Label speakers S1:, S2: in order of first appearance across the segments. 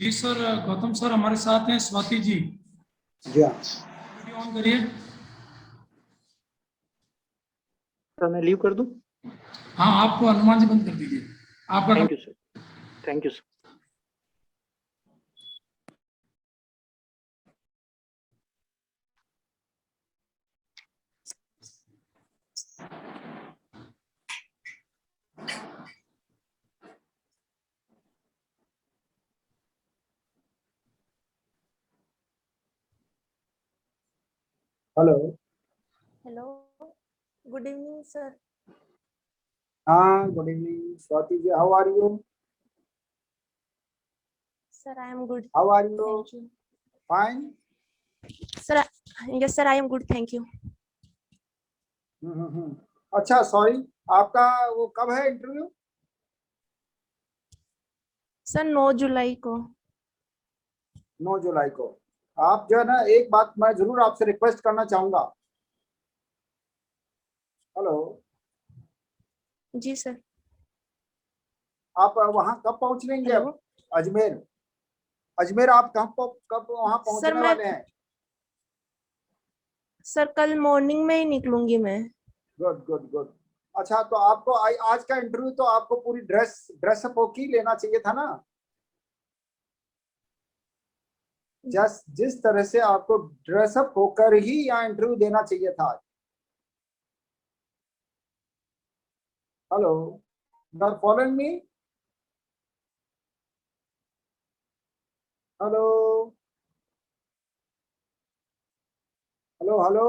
S1: जी sir, Gautam sir हमारे साथ हैं, स्वाति जी।
S2: जी हाँ।
S1: वीडियो ऑन करिए।
S3: सर मैं लीव कर दूं?
S1: हाँ, आपको हनुमान जी बंद कर दीजिए आपका।
S3: Thank you sir, thank you sir.
S2: Hello.
S4: Hello, good evening sir.
S2: हाँ, good evening Swati ji, how are you?
S4: Sir I am good,
S2: how are you?
S4: Thank you.
S2: Fine.
S4: Sir yes sir, I am good, thank you.
S2: अच्छा, sorry, आपका वो कब है interview?
S4: Sir 9 जुलाई को।
S2: 9 जुलाई को। आप जो है ना, एक बात मैं जरूर आपसे रिक्वेस्ट करना चाहूंगा। हेलो।
S4: जी सर।
S2: आप वहाँ कब पहुँच लेंगे?
S4: हेलो
S2: अब अजमेर, अजमेर आप कब वहाँ
S4: सर,
S2: पहुँचने
S4: मैं
S2: वाले हैं?
S4: सर कल मॉर्निंग में ही निकलूंगी मैं।
S2: Good good good. अच्छा, तो आपको आज का इंटरव्यू तो आपको पूरी ड्रेसअप होके ही लेना चाहिए था ना। जिस तरह से आपको ड्रेसअप होकर ही यहाँ इंटरव्यू देना चाहिए था आज। Hello, you are following me? Hello hello hello.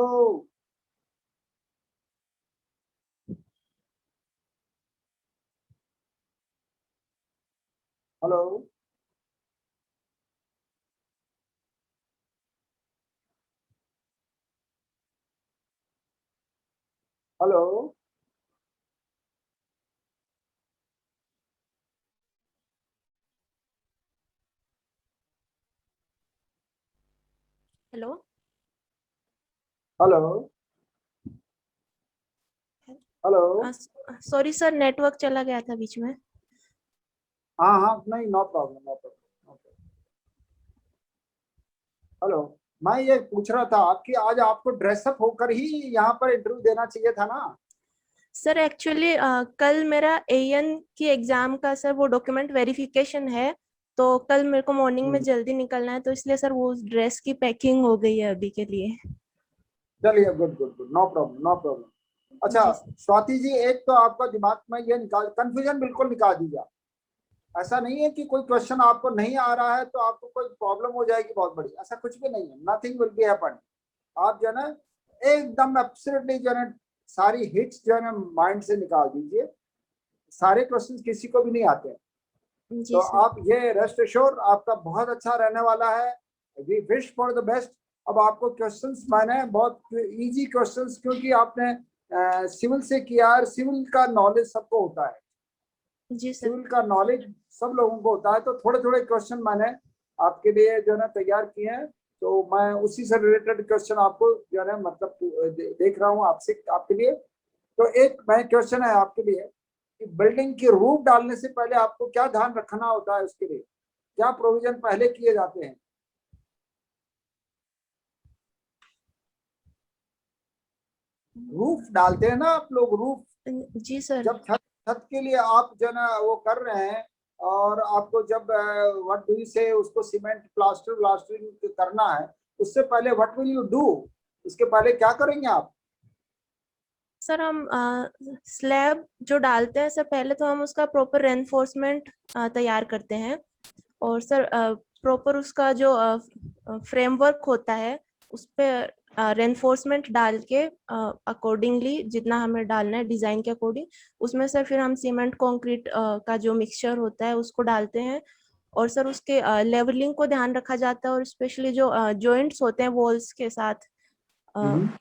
S2: Hello hello.
S4: Hello
S2: hello hello.
S4: Sorry sir, network चला गया था बीच में।
S2: हाँ हाँ, नहीं, no problem, no problem. Hello, मैं ये पूछ रहा था कि आज आपको ड्रेसअप होकर ही यहाँ पर इंटरव्यू देना चाहिए था ना।
S4: सर एक्चुअली कल मेरा एएन की एग्जाम का सर वो डॉक्यूमेंट वेरिफिकेशन है, तो कल मेरे को मॉर्निंग में जल्दी निकलना है, तो इसलिए सर वो ड्रेस की पैकिंग हो गई है अभी के लिए।
S2: चलिए, good good good, no problem, no problem. अच्छा
S4: जी
S2: स्वाति जी, एक तो आपका दिमाग में ये निकाल, कंफ्यूजन बिल्कुल निकाल दीजिए। ऐसा नहीं है कि कोई क्वेश्चन आपको नहीं आ रहा है तो आपको कोई प्रॉब्लम हो जाएगी बहुत बड़ी, ऐसा कुछ भी नहीं है। Nothing will be happen. आप जो है ना, एकदम एब्सोल्युटली जो है ना, सारी हिट्स जो है ना माइंड से निकाल दीजिए। सारे क्वेश्चंस किसी को भी नहीं आते हैं। तो
S4: जी सर।
S2: आप ये रेस्ट एश्योर, आपका बहुत अच्छा रहने वाला है। We wish for the best. अब आपको क्वेश्चंस मैंने बहुत इजी क्वेश्चंस, क्योंकि आपने सिविल से किया है, सिविल का नॉलेज सबको होता है।
S4: जी सर।
S2: सिविल का नॉलेज सब लोगों को होता है। तो थोड़े थोड़े क्वेश्चन मैंने आपके लिए जो है ना तैयार किए हैं। तो मैं उसी से रिलेटेड क्वेश्चन आपको जो है ना, मतलब देख रहा हूँ आपसे, आपके लिए। तो एक मैं क्वेश्चन है आपके लिए कि बिल्डिंग की रूफ डालने से पहले आपको क्या ध्यान रखना होता है, उसके लिए क्या प्रोविजन पहले किए जाते हैं? रूफ डालते हैं ना आप लोग, रूफ।
S4: जी सर।
S2: जब छत छत के लिए आप जो ना वो कर रहे हैं, और आपको जब व्हाट डू यू से उसको सीमेंट प्लास्टरिंग करना है, उससे पहले व्हाट विल यू डू? इसके पहले क्या करेंगे आप?
S4: सर हम स्लैब जो डालते हैं सर, पहले तो हम उसका प्रॉपर रेनफोर्समेंट तैयार करते हैं, और सर प्रॉपर उसका जो फ्रेमवर्क होता है उस पे रेनफोर्समेंट डाल के अकॉर्डिंगली जितना हमें डालना है डिजाइन के अकॉर्डिंग, उसमें सर फिर हम सीमेंट कंक्रीट का जो मिक्सचर होता है उसको डालते हैं, और सर उसके लेवलिंग को ध्यान रखा जाता है, और स्पेशली जो जॉइंट्स होते हैं वॉल्स के साथ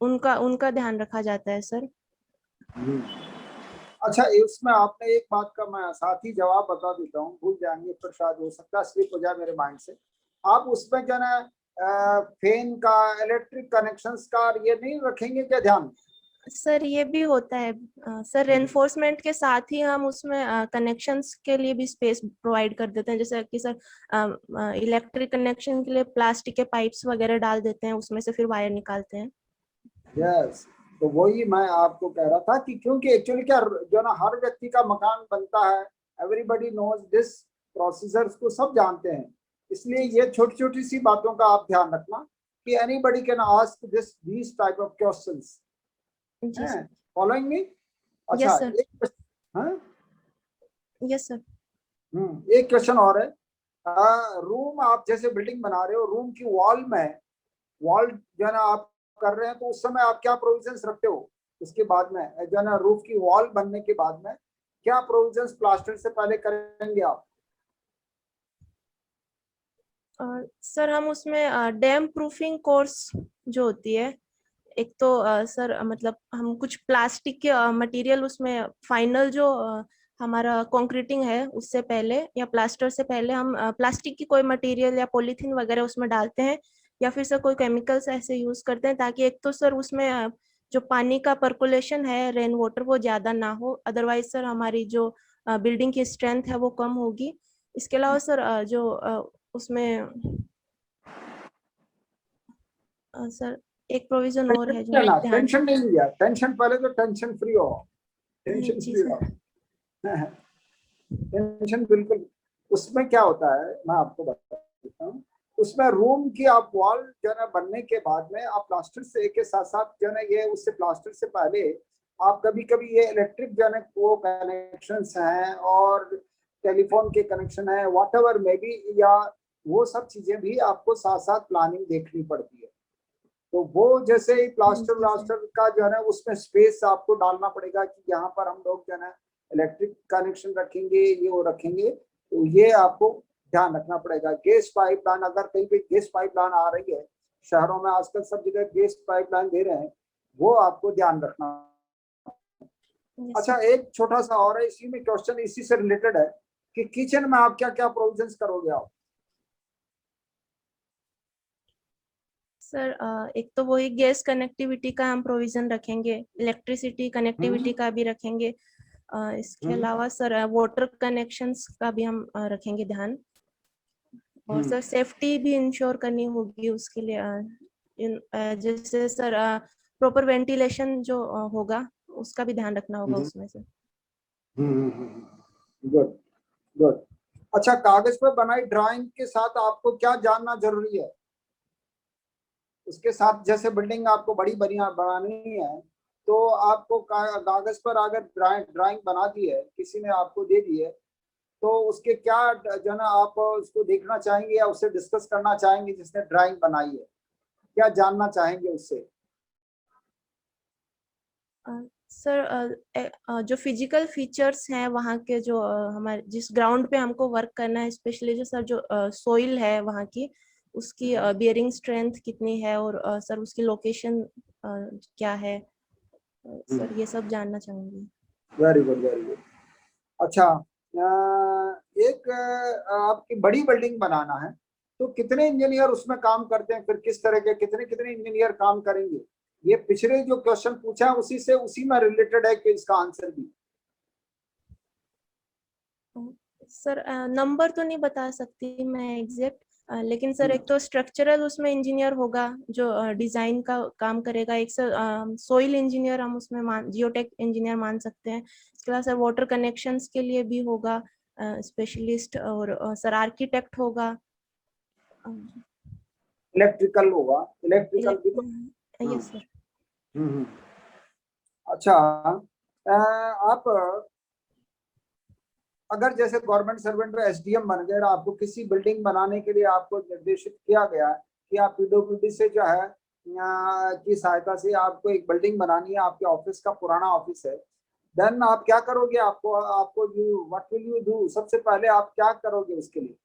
S4: उनका उनका ध्यान रखा जाता है सर।
S2: अच्छा, इसमें आपने एक बात का मैं साथ ही जवाब बता देता हूँ, भूल जाएंगे फिर, शायद हो सकता है स्लिप हो जाए मेरे माइंड से। आप उसमें जो है फैन का, इलेक्ट्रिक कनेक्शंस का ये नहीं रखेंगे क्या ध्यान?
S4: सर ये भी होता है सर, रेनफोर्समेंट के साथ ही हम उसमें कनेक्शंस के लिए भी स्पेस प्रोवाइड कर देते हैं, जैसे कि सर इलेक्ट्रिक कनेक्शन के लिए प्लास्टिक के पाइप्स वगैरह डाल देते हैं, उसमें से फिर वायर निकालते हैं।
S2: यस, तो वही मैं आपको कह रहा था कि क्योंकि एक्चुअली क्या जो ना हर व्यक्ति का मकान बनता है, एवरीबॉडी नोज दिस प्रोसीजर्स को सब जानते हैं, इसलिए ये छोटी छोटी सी बातों का आप ध्यान रखना कि anybody can ask this type of questions.
S4: जी सर।
S2: Following me? अच्छा,
S4: यस सर।
S2: एक हाँ,
S4: यस सर।
S2: एक क्वेश्चन और है। रूम आप जैसे बिल्डिंग बना रहे हो, रूम की वॉल में, वॉल जो है ना आप कर रहे हैं, तो उस समय आप क्या प्रोविजंस रखते हो? उसके बाद में जो है ना रूफ की वॉल बनने के बाद में क्या प्रोविजंस प्लास्टर से पहले करेंगे आप?
S4: सर हम उसमें डैम प्रूफिंग कोर्स जो होती है, एक तो सर मतलब हम कुछ प्लास्टिक के मटेरियल उसमें फाइनल जो हमारा कंक्रीटिंग है उससे पहले या प्लास्टर से पहले हम प्लास्टिक की कोई मटेरियल या पॉलीथीन वगैरह उसमें डालते हैं, या फिर सर कोई केमिकल्स ऐसे यूज करते हैं, ताकि एक तो सर उसमें जो पानी का पर्कुलेशन है, रेन वाटर, वो ज्यादा ना हो, अदरवाइज सर हमारी जो बिल्डिंग की स्ट्रेंथ है वो कम होगी। इसके अलावा सर जो उसमें सर एक प्रोविजन और है जो हम ध्यान।
S2: टेंशन नहीं लिया, टेंशन पहले तो टेंशन फ्री हो, टेंशन
S4: जी
S2: फ्री
S4: सर।
S2: रहो। टेंशन बिल्कुल। उसमें क्या होता है मैं आपको बता देता हूँ। उसमें रूम की आप वॉल जो है ना बनने के बाद में आप प्लास्टर से के साथ साथ जो है ना ये उससे प्लास्टर से पहले आप कभी कभी ये इलेक्ट्रिक जो है ना वो कनेक्शंस हैं और टेलीफोन के कनेक्शन है, व्हाटएवर में भी, या वो सब चीजें भी आपको साथ साथ प्लानिंग देखनी पड़ती है। तो वो जैसे ही प्लास्टर
S4: जी सर।
S2: व्लास्टर का जो है ना उसमें स्पेस आपको डालना पड़ेगा कि यहाँ पर हम लोग जो है ना इलेक्ट्रिक कनेक्शन रखेंगे, ये वो रखेंगे, तो ये आपको ध्यान रखना पड़ेगा। गैस पाइपलाइन, अगर कहीं पे गैस पाइपलाइन आ रही है, शहरों में आजकल सब जगह गैस पाइपलाइन दे रहे हैं, वो आपको ध्यान रखना।
S4: Yes,
S2: अच्छा,
S4: sir.
S2: एक छोटा सा और है इसी में क्वेश्चन, इसी से रिलेटेड है कि किचन में आप क्या क्या प्रोविजंस करोगे आप?
S4: सर एक तो वही गैस कनेक्टिविटी का हम प्रोविजन रखेंगे, इलेक्ट्रिसिटी कनेक्टिविटी का भी रखेंगे, इसके अलावा सर वाटर कनेक्शंस का भी हम रखेंगे ध्यान, और सर सेफ्टी भी इंश्योर करनी होगी उसके लिए, जैसे सर प्रॉपर वेंटिलेशन जो होगा उसका भी ध्यान रखना होगा उसमें से।
S2: Good good. अच्छा, कागज पर बनाई ड्राइंग के साथ आपको क्या जानना जरूरी है? उसके साथ जैसे बिल्डिंग आपको बड़ी बनानी है, तो आपको कागज पर अगर ड्राइंग बना दी है, किसी ने आपको दे दी है, तो उसके क्या जो है ना आप उसको देखना चाहेंगे या उससे डिस्कस करना चाहेंगे जिसने ड्राइंग बनाई है? क्या जानना चाहेंगे उससे?
S4: सर जो फिजिकल फीचर्स हैं वहाँ के, जो हमारे जिस ग्राउंड पे हमको वर्क करना है, स्पेशली जो सर जो सोइल है वहाँ की, उसकी बियरिंग स्ट्रेंथ कितनी है, और सर उसकी लोकेशन क्या है, सर ये सब जानना चाहूंगी।
S2: Very good, very good. अच्छा, एक आपकी बड़ी बिल्डिंग बनाना है, तो कितने इंजीनियर उसमें काम करते हैं? फिर किस तरह के कितने कितने इंजीनियर काम करेंगे? ये पिछले जो क्वेश्चन पूछा है उसी में रिलेटेड है कि इसका आंसर भी।
S4: सर नंबर तो नहीं बता सकती मैं एग्जैक्ट, लेकिन सर एक तो स्ट्रक्चरल उसमें इंजीनियर होगा जो डिजाइन का काम करेगा, एक सर सोइल इंजीनियर हम उसमें जियोटेक इंजीनियर मान सकते हैं, इसके बाद सर वाटर कनेक्शंस के लिए भी होगा स्पेशलिस्ट, और सर आर्किटेक्ट होगा,
S2: इलेक्ट्रिकल होगा, इलेक्ट्रिकल भी तो।
S4: Yes sir.
S2: अच्छा, आप अगर जैसे गवर्नमेंट सर्वेंट में एसडीएम बन गए, आपको किसी बिल्डिंग बनाने के लिए आपको निर्देशित किया गया है कि आप पीडब्ल्यूडी से जो है की सहायता से आपको एक बिल्डिंग बनानी है, आपके ऑफिस का पुराना ऑफिस है, देन आप क्या करोगे? आपको आपको व्हाट विल यू डू? सबसे पहले आप क्या करोगे उसके लिए?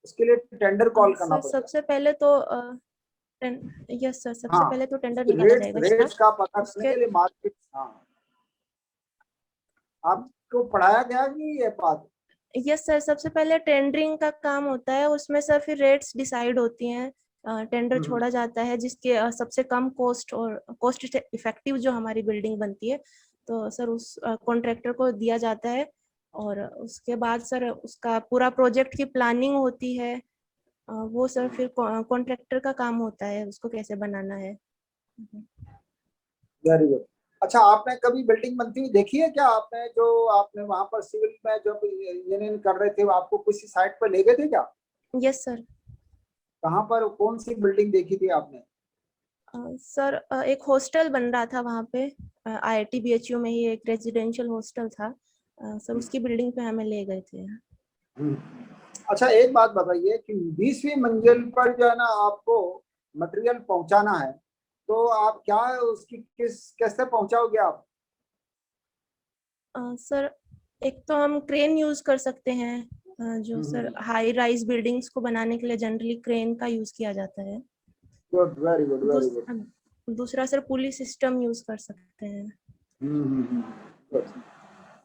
S2: उसके लिए टेंडर कॉल करना
S4: सर
S2: पड़ेगा।
S4: सबसे पहले तो यस सर, सबसे
S2: हाँ,
S4: पहले तो टेंडर निकाला जाएगा इसका।
S2: रेट्स का पता करने
S4: उसके
S2: के लिए मार्केट। हाँ, आपको पढ़ाया गया कि ये बात?
S4: यस सर, सबसे पहले टेंडरिंग का काम होता है, उसमें सर फिर रेट्स डिसाइड होती हैं, टेंडर छोड़ा जाता है, जिसके सबसे कम कॉस्ट और कॉस्ट इफेक्टिव जो हमारी बिल्डिंग बनती है, तो सर उस कॉन्ट्रैक्टर को दिया जाता है। और उसके बाद सर उसका पूरा प्रोजेक्ट की प्लानिंग होती है। वो सर फिर कॉन्ट्रैक्टर का काम होता है उसको कैसे बनाना है।
S2: Very good. अच्छा, आपने कभी बिल्डिंग बनती हुई देखी है क्या? आपने जो आपने वहां पर सिविल में जो इंजीनियरिंग कर रहे थे, वो आपको किसी साइट पर ले गए थे क्या?
S4: Yes sir.
S2: कहाँ पर, कौन सी बिल्डिंग देखी थी आपने?
S4: सर एक हॉस्टल बन रहा था वहाँ पे, IIT BHU में ही एक रेजिडेंशियल हॉस्टल था। सर उसकी बिल्डिंग पे हमें ले गए थे।
S2: अच्छा, एक बात बताइए कि 20वीं मंजिल पर जो है ना आपको मटेरियल पहुंचाना है, तो आप क्या उसकी कैसे पहुंचाओगे आप?
S4: सर एक तो हम क्रेन यूज कर सकते हैं, जो सर हाई राइज बिल्डिंग्स को बनाने के लिए जनरली क्रेन का यूज किया जाता है।
S2: Good, very good, very good.
S4: दूसरा सर पुली सिस्टम यूज कर सकते हैं।
S2: good।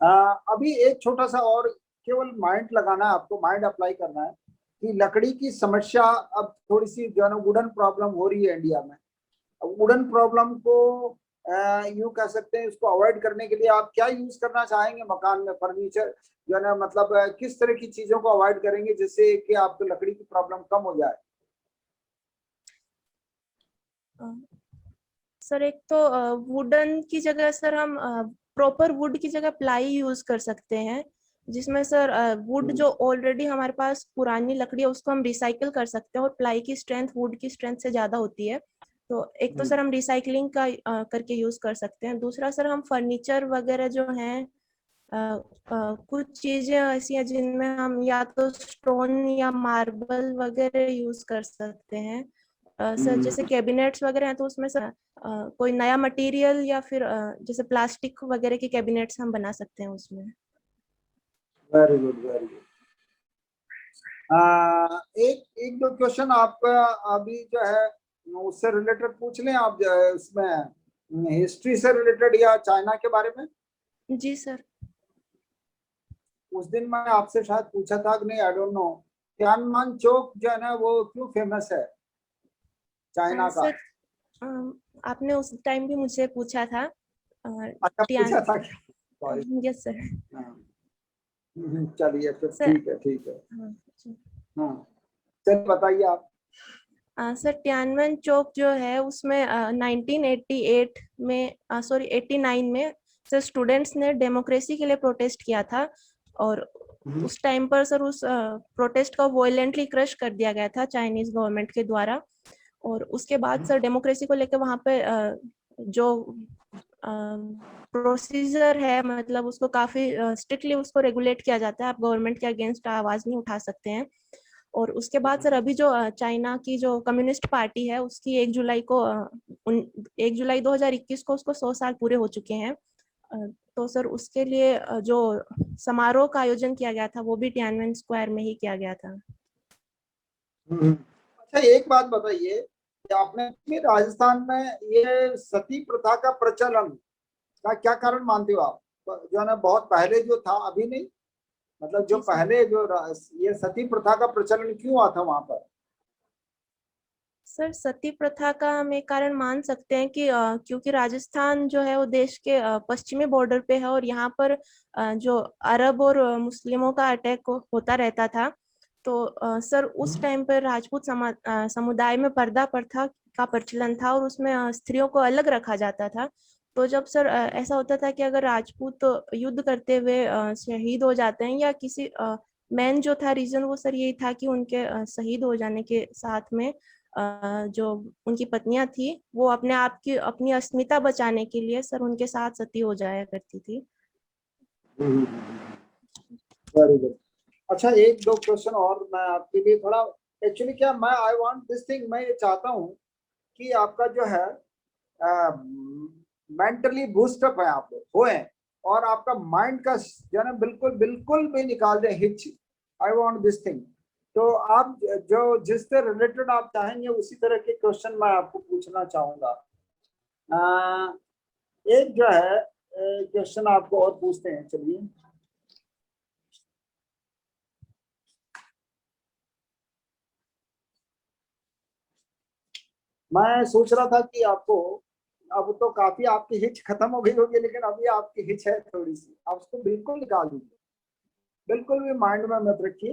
S2: अभी एक छोटा सा और, केवल माइंड लगाना है आपको, माइंड अप्लाई करना है कि लकड़ी की समस्या अब थोड़ी सी जो है ना वुडन प्रॉब्लम हो रही है इंडिया में। अब वुडन प्रॉब्लम को यूं कह सकते हैं, इसको अवॉइड करने के लिए आप क्या यूज करना चाहेंगे मकान में? फर्नीचर जो है ना, मतलब किस तरह की चीजों को अवॉइड करेंगे जिससे कि आपको लकड़ी की प्रॉब्लम कम हो जाए?
S4: सर एक तो वुडन की जगह सर हम प्रॉपर वुड की जगह प्लाई यूज कर सकते हैं, जिसमें सर वुड जो ऑलरेडी हमारे पास पुरानी लकड़ी है उसको हम रिसाइकिल कर सकते हैं, और प्लाई की स्ट्रेंथ वुड की स्ट्रेंथ से ज्यादा होती है। तो एक तो सर हम रिसाइकलिंग का करके यूज कर सकते हैं। दूसरा सर हम फर्नीचर वगैरह जो हैं, कुछ चीजें ऐसी हैं जिनमें हम या तो स्टोन या मार्बल वगैरह यूज कर सकते हैं। सर जैसे कैबिनेट्स वगैरह हैं तो उसमें सर कोई नया मटेरियल या फिर जैसे प्लास्टिक वगैरह के कैबिनेट्स हम बना सकते हैं उसमें।
S2: Very good, very good. एक एक दो क्वेश्चन आपका अभी जो है उससे रिलेटेड पूछ लें आप, जो है उसमें हिस्ट्री से रिलेटेड या चाइना के बारे में।
S4: जी सर।
S2: उस दिन मैंने आपसे शायद पूछा था कि नहीं, आई डोंट नो, तियानमन चौक जो है ना वो क्यों फेमस है चाइना का?
S4: सर आपने उस टाइम भी मुझे पूछा था।
S2: अच्छा, पूछा था क्या? सॉरी।
S4: Yes sir.
S2: चलिए फिर,
S4: सर
S2: ठीक है, ठीक है। हाँ, चलिए बताइए आप।
S4: सर तियानमन चौक जो है उसमें 1988 में, सॉरी 89 में सर स्टूडेंट्स ने डेमोक्रेसी के लिए प्रोटेस्ट किया था। और उस टाइम पर सर उस प्रोटेस्ट को वॉयलेंटली क्रश कर दिया गया था चाइनीज गवर्नमेंट के द्वारा। और उसके बाद सर डेमोक्रेसी को लेकर वहाँ पे जो प्रोसीजर है, मतलब उसको काफी स्ट्रिक्टली उसको रेगुलेट किया जाता है। आप गवर्नमेंट के अगेंस्ट आवाज नहीं उठा सकते हैं। और उसके बाद सर अभी जो चाइना की जो कम्युनिस्ट पार्टी है उसकी 1 जुलाई 2021 को उसको 100 साल पूरे हो चुके हैं। तो सर उसके लिए जो समारोह का आयोजन किया गया था वो भी तियानमेन स्क्वायर में ही किया गया था।
S2: अच्छा, एक बात बताइए कि आपने कि राजस्थान में ये सती प्रथा का प्रचलन का क्या कारण मानते हो आप? जो है ना बहुत पहले जो था, अभी नहीं, मतलब जो पहले जो ये सती प्रथा का प्रचलन क्यों हुआ था वहां पर?
S4: सर सती प्रथा का हम एक कारण मान सकते हैं कि क्योंकि राजस्थान जो है वो देश के पश्चिमी बॉर्डर पे है, और यहाँ पर जो अरब और मुस्लिमों का अटैक होता रहता था। तो सर उस टाइम पर राजपूत समुदाय में पर्दा प्रथा का प्रचलन था, और उसमें स्त्रियों को अलग रखा जाता था। तो जब सर ऐसा होता था कि अगर राजपूत युद्ध करते हुए शहीद हो जाते हैं, या किसी मेन जो था रीजन वो सर यही था कि उनके शहीद हो जाने के साथ में जो उनकी पत्नियां थी वो अपने आप की अपनी अस्मिता बचाने के लिए सर उनके साथ सती हो जाया करती थी।
S2: Very good. अच्छा, एक दो क्वेश्चन और मैं आपके लिए थोड़ा, एक्चुअली क्या, मैं आई वांट दिस थिंग, मैं ये चाहता हूँ कि आपका जो है मेंटली बूस्टअप है, आप होए, और आपका माइंड का जो है ना बिल्कुल बिल्कुल भी निकाल दें hitch. I want this thing. तो आप जो जिससे रिलेटेड आप चाहेंगे उसी तरह के क्वेश्चन मैं आपको पूछना चाहूंगा। एक जो है क्वेश्चन आपको और पूछते हैं, चलिए। मैं सोच रहा था कि आपको, अब तो काफी आपकी हिच खत्म हो गई होगी, लेकिन अभी आपकी हिच है थोड़ी सी, आप उसको बिल्कुल निकाल दीजिए, बिल्कुल भी माइंड में मत रखिए।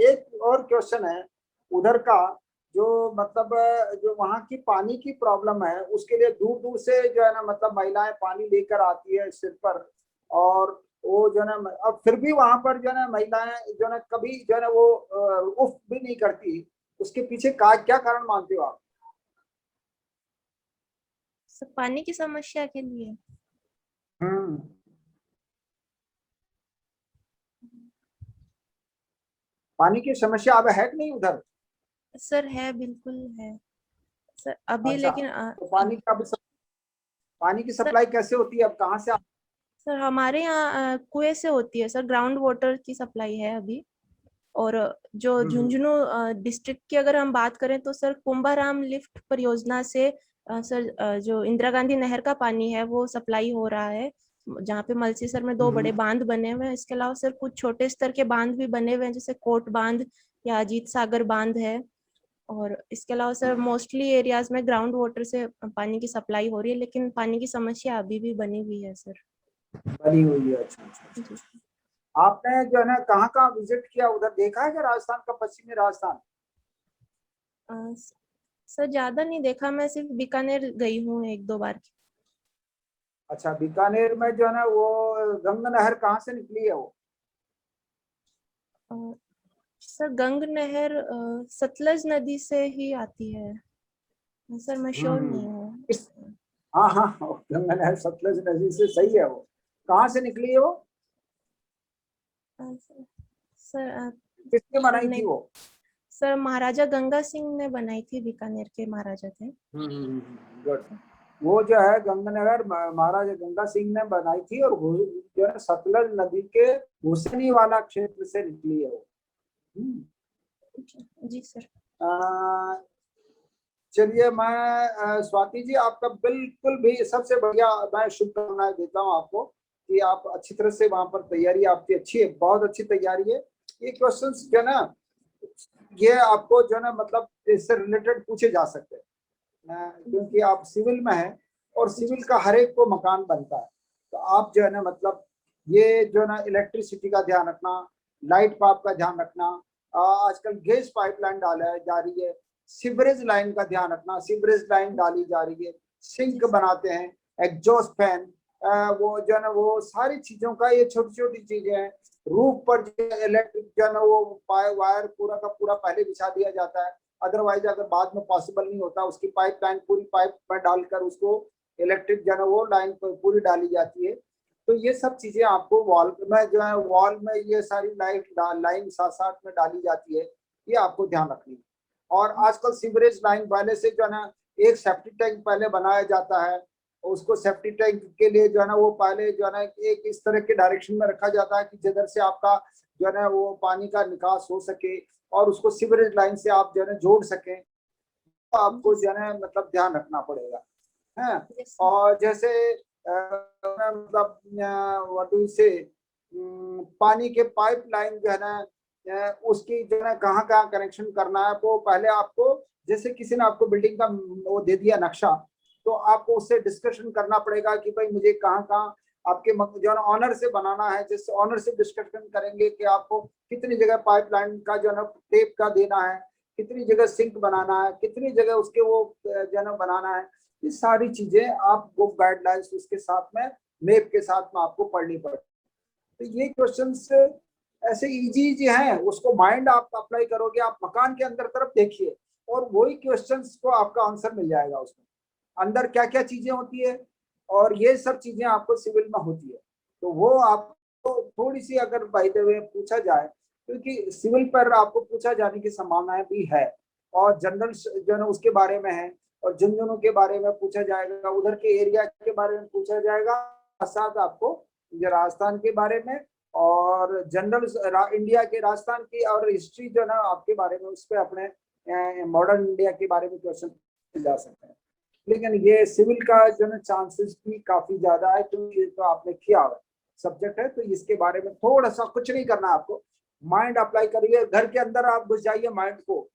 S2: एक और क्वेश्चन है उधर का, जो मतलब जो वहाँ की पानी की प्रॉब्लम है, उसके लिए दूर दूर से जो है ना मतलब महिलाएं पानी लेकर आती है सिर पर, और वो जो है ना, अब फिर भी वहां पर जो है ना महिलाएं जो है ना कभी जो है ना वो उफ भी नहीं करती, उसके पीछे का क्या कारण मानते हो आप?
S4: सर पानी की समस्या के लिए।
S2: हम्म। पानी की समस्या अब है कि नहीं उधर?
S4: सर है, बिल्कुल है सर अभी,
S2: अच्छा,
S4: लेकिन
S2: तो पानी का पानी की
S4: सर
S2: सप्लाई कैसे होती है, अब कहाँ से
S4: सर हमारे यहाँ कुएं से होती है सर, ग्राउंड वाटर की सप्लाई है अभी। और जो
S2: हम्म।
S4: झुंझुनू डिस्ट्रिक्ट की अगर हम बात करें तो सर कुंभाराम लिफ्ट परियोजना से सर जो इंदिरा गांधी नहर का पानी है वो सप्लाई हो रहा है, जहाँ पे मलसीसर में 2 बड़े बांध बने हुए हैं। इसके अलावा सर कुछ छोटे स्तर के बांध भी बने हुए हैं, जैसे कोट बांध या अजीत सागर बांध है। और इसके अलावा सर मोस्टली एरियाज में ग्राउंड वाटर से पानी की सप्लाई हो रही है, लेकिन पानी की समस्या अभी भी बनी हुई है सर।
S2: बनी हुई है? अच्छा अच्छा अच्छा।
S4: जी
S2: आपने जो है ना कहाँ कहाँ विजिट किया, उधर देखा है क्या राजस्थान का, पश्चिमी राजस्थान?
S4: अ, सर ज्यादा नहीं देखा, मैं सिर्फ बीकानेर गई हूँ 1-2 बार।
S2: अच्छा, बीकानेर में जो है ना वो गंगा नहर कहाँ से निकली है वो?
S4: अ, सर गंग नहर सतलज नदी से ही आती है सर, मैं श्योर
S2: हम्म।
S4: नहीं हूँ।
S2: इस हाँ हाँ हाँ, गंगा नहर सतलज नदी से, सही है वो। कहाँ से निकली है वो?
S4: सर
S2: किसने
S4: श्योर
S2: बनाई थी
S4: नहीं
S2: वो?
S4: सर, महाराजा गंगा सिंह ने बनाई थी, बीकानेर के महाराजा थे।
S2: गुड। वो जो है गंगानगर महाराजा गंगा सिंह ने बनाई थी, और वो जो है सतलज नदी के हुसैनी वाला क्षेत्र से निकली है वो। हम्म।
S4: जी सर।
S2: अ, चलिए, मैं स्वाति जी आपका बिल्कुल भी सबसे बढ़िया मैं शुभकामनाएं देता हूँ आपको, कि आप अच्छी तरह से वहां पर तैयारी आपकी अच्छी है, बहुत अच्छी तैयारी है। ये क्वेश्चंस जो है ना, ये आपको जो है ना मतलब इससे रिलेटेड पूछे जा सकते हैं, क्योंकि आप सिविल में हैं, और सिविल का हर एक को मकान बनता है। तो आप जो है ना मतलब ये जो है ना इलेक्ट्रिसिटी का ध्यान रखना, लाइट पाइप का ध्यान रखना, आजकल गैस पाइपलाइन डाला जा रही है, सीवरेज लाइन का ध्यान रखना, सीवरेज लाइन डाली जा रही है, सिंक बनाते हैं, एग्जॉस्ट फैन, वो जो है ना वो सारी चीजों का, ये छोटी छोटी चीजें हैं। रूफ पर जो इलेक्ट्रिक जो है ना वो वायर पूरा का पूरा पहले बिछा दिया जाता है, अदरवाइज अगर बाद में पॉसिबल नहीं होता, उसकी पाइपलाइन पूरी पाइप में डालकर उसको इलेक्ट्रिक जो है वो लाइन पूरी डाली जाती है। तो ये सब चीजें आपको वॉल में जो है, वॉल में ये सारी लाइट लाइन साथ साथ में डाली जाती है, ये आपको ध्यान रखनी है। और आजकल सीवरेज लाइन पहले से जो है ना, एक सेफ्टी टैंक पहले बनाया जाता है, उसको सेफ्टी टैंक के लिए जो है ना वो पहले जो है ना एक इस तरह के डायरेक्शन में रखा जाता है कि जिधर से आपका जो है ना वो पानी का निकास हो सके, और उसको सीवरेज लाइन से आप जो है ना जोड़ सकें, तो आपको जो है मतलब ध्यान रखना पड़ेगा है। और जैसे मतलब व्हाट डू यू से, पानी के पाइपलाइन जो है ना उसकी जो है कहाँ कहाँ कनेक्शन करना है, वो पहले आपको, जैसे किसी ने आपको बिल्डिंग का वो दे दिया नक्शा, तो आपको उससे डिस्कशन करना पड़ेगा कि भाई मुझे कहाँ कहाँ आपके जो है ऑनर से बनाना है, जिससे ऑनर से डिस्कशन करेंगे कि आपको कितनी जगह पाइपलाइन का जो है ना टेप का देना है, कितनी जगह सिंक बनाना है, कितनी जगह उसके वो जो है बनाना है। ये सारी चीजें आपको गाइडलाइंस उसके साथ में, मैप के साथ में आपको पढ़नी पड़ेगी। तो ये क्वेश्चंस ऐसे इजी इजी हैं, उसको माइंड आप अप्लाई करोगे, आप मकान के अंदर तरफ देखिए, और वही क्वेश्चंस को आपका आंसर मिल जाएगा उसमें, अंदर क्या क्या चीजें होती है, और ये सब चीजें आपको सिविल में होती है। तो वो आपको थोड़ी सी अगर बाय द वे पूछा जाए, क्योंकि सिविल पर आपको पूछा जाने की संभावनाएं भी है, और जनरल जो है उसके बारे में है, और झुंझुनू के बारे में पूछा जाएगा, उधर के एरिया के बारे में पूछा जाएगा, साथ आपको राजस्थान के बारे में, और जनरल इंडिया के राजस्थान की और हिस्ट्री जो है ना आपके बारे में, उस पर अपने मॉडर्न इंडिया के बारे में क्वेश्चन जा सकते हैं। लेकिन ये सिविल का जो है चांसेस भी काफी ज्यादा है, क्योंकि तो आपने किया हुआ सब्जेक्ट है, तो इसके बारे में थोड़ा सा कुछ नहीं करना, आपको माइंड अप्लाई करिए, घर के अंदर आप घुस जाइए माइंड को,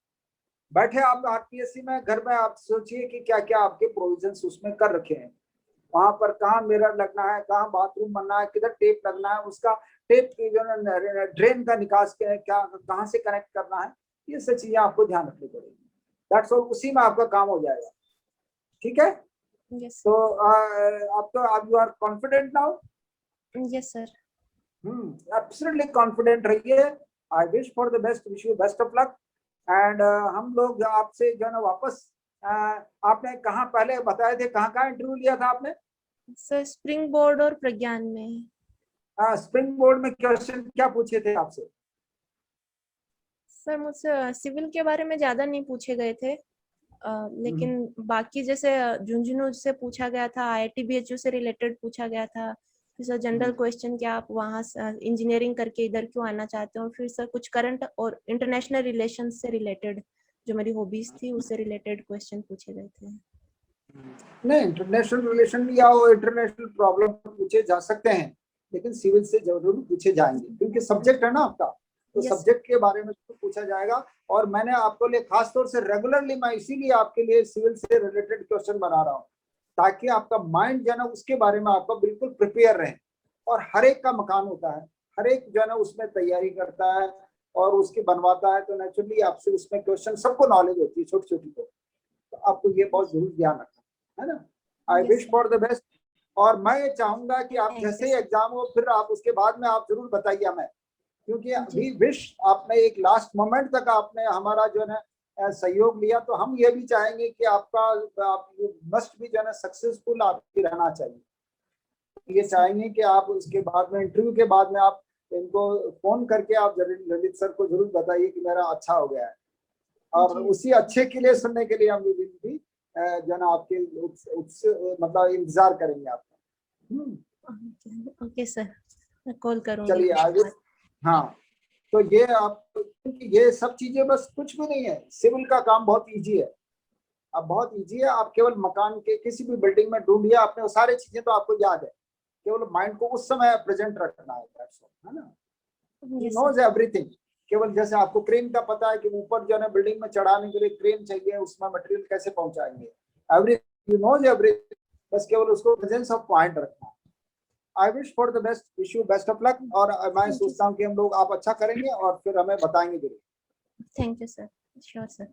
S2: बैठे आप आरपीएससी में घर में, आप सोचिए कि क्या क्या आपके प्रोविजंस उसमें कर रखे हैं। वहां पर कहाँ मिरर लगना है, कहाँ बाथरूम बनना है, किधर टेप लगना है, उसका टेप की जो है ड्रेन का निकास क्या कहाँ से कनेक्ट करना है, ये सब चीजें आपको ध्यान रखनी पड़ेगी। दैट्स ऑल, उसी में आपका काम हो जाएगा। ठीक है?
S4: यस
S2: तो आप तो आप you are confident now?
S4: Yes sir.
S2: Absolutely confident रहिए। I wish for the best, wish you best of luck. And हम लोग आपसे जो है ना वापस आपने कहाँ पहले बताए थे, कहाँ इंटरव्यू लिया था आपने?
S4: सर स्प्रिंग बोर्ड और प्रज्ञान में।
S2: स्प्रिंग बोर्ड में क्वेश्चन क्या पूछे थे आपसे?
S4: सर मुझसे सिविल के बारे में ज्यादा नहीं पूछे गए थे, लेकिन बाकी जैसे झुंझुनू से पूछा गया था, आईआईटी बीएचयू से रिलेटेड पूछा गया था। फिर सर जनरल क्वेश्चन क्या आप वहाँ इंजीनियरिंग करके इधर क्यों आना चाहते हो, फिर सर कुछ करंट और इंटरनेशनल रिलेशन से रिलेटेड जो मेरी हॉबीज थी उससे रिलेटेड क्वेश्चन पूछे गए थे।
S2: नहीं, इंटरनेशनल रिलेशन या वो इंटरनेशनल प्रॉब्लम पूछे जा सकते हैं, लेकिन सिविल से जरूर पूछे जाएंगे क्योंकि सब्जेक्ट है ना आपका, तो
S4: Yes.
S2: सब्जेक्ट के बारे में तो पूछा जाएगा। और मैंने आपको लिए खास तौर से रेगुलरली मैं इसीलिए आपके लिए सिविल से रिलेटेड क्वेश्चन बना रहा हूँ, ताकि आपका माइंड जो है ना उसके बारे में आपका बिल्कुल प्रिपेयर रहे। और हर एक का मकान होता है, हर एक जो है ना उसमें तैयारी करता है और उसकी बनवाता है, तो नेचुरली आपसे उसमें क्वेश्चन सबको नॉलेज होती है छोटी छोटी को, तो आपको ये बहुत जरूर ध्यान रखना है ना। आई विश फॉर द बेस्ट। और मैं चाहूंगा कि आप जैसे ही एग्जाम हो फिर आप उसके बाद में आप जरूर बताइए हमें, क्योंकि अभी विश आपने एक लास्ट मोमेंट तक आपने हमारा जो है ना सहयोग लिया, तो हम ये भी चाहेंगे कि आपका आप मस्ट भी जो है ना सक्सेसफुल आपकी रहना चाहिए। ये चाहेंगे कि आप उसके बाद में इंटरव्यू के बाद में आप इनको फोन करके आप ललित सर को जरूर बताइए कि मेरा अच्छा हो गया है, और उसी अच्छे के लिए सुनने के लिए हम भी जो ना आपके मतलब इंतजार करेंगे आपका।
S4: ओके सर, मैं कॉल करूंगी।
S2: चलिए आगे। हाँ, तो ये आप ये सब चीजें बस कुछ भी नहीं है, सिविल का काम बहुत इजी है। अब बहुत इजी है, आप केवल मकान के किसी भी बिल्डिंग में ढूंढिए, आपने वो सारी चीजें तो आपको याद है, केवल माइंड को उस समय प्रेजेंट रखना है ना। He knows everything. केवल जैसे आपको क्रेन का पता है कि ऊपर जो है बिल्डिंग में चढ़ाने के लिए क्रेन चाहिए, उसमें मटेरियल कैसे पहुंचाएंगे, एवरीथिंग यू नोज एवरीथिंग, बस केवल उसको प्रेजेंस ऑफ पॉइंट रखना। आई wish for the best, wish you best of luck. और मैं सोचता हूँ कि हम लोग आप अच्छा करेंगे और फिर हमें बताएंगे जरूर।
S4: Thank you sir. Sure sir.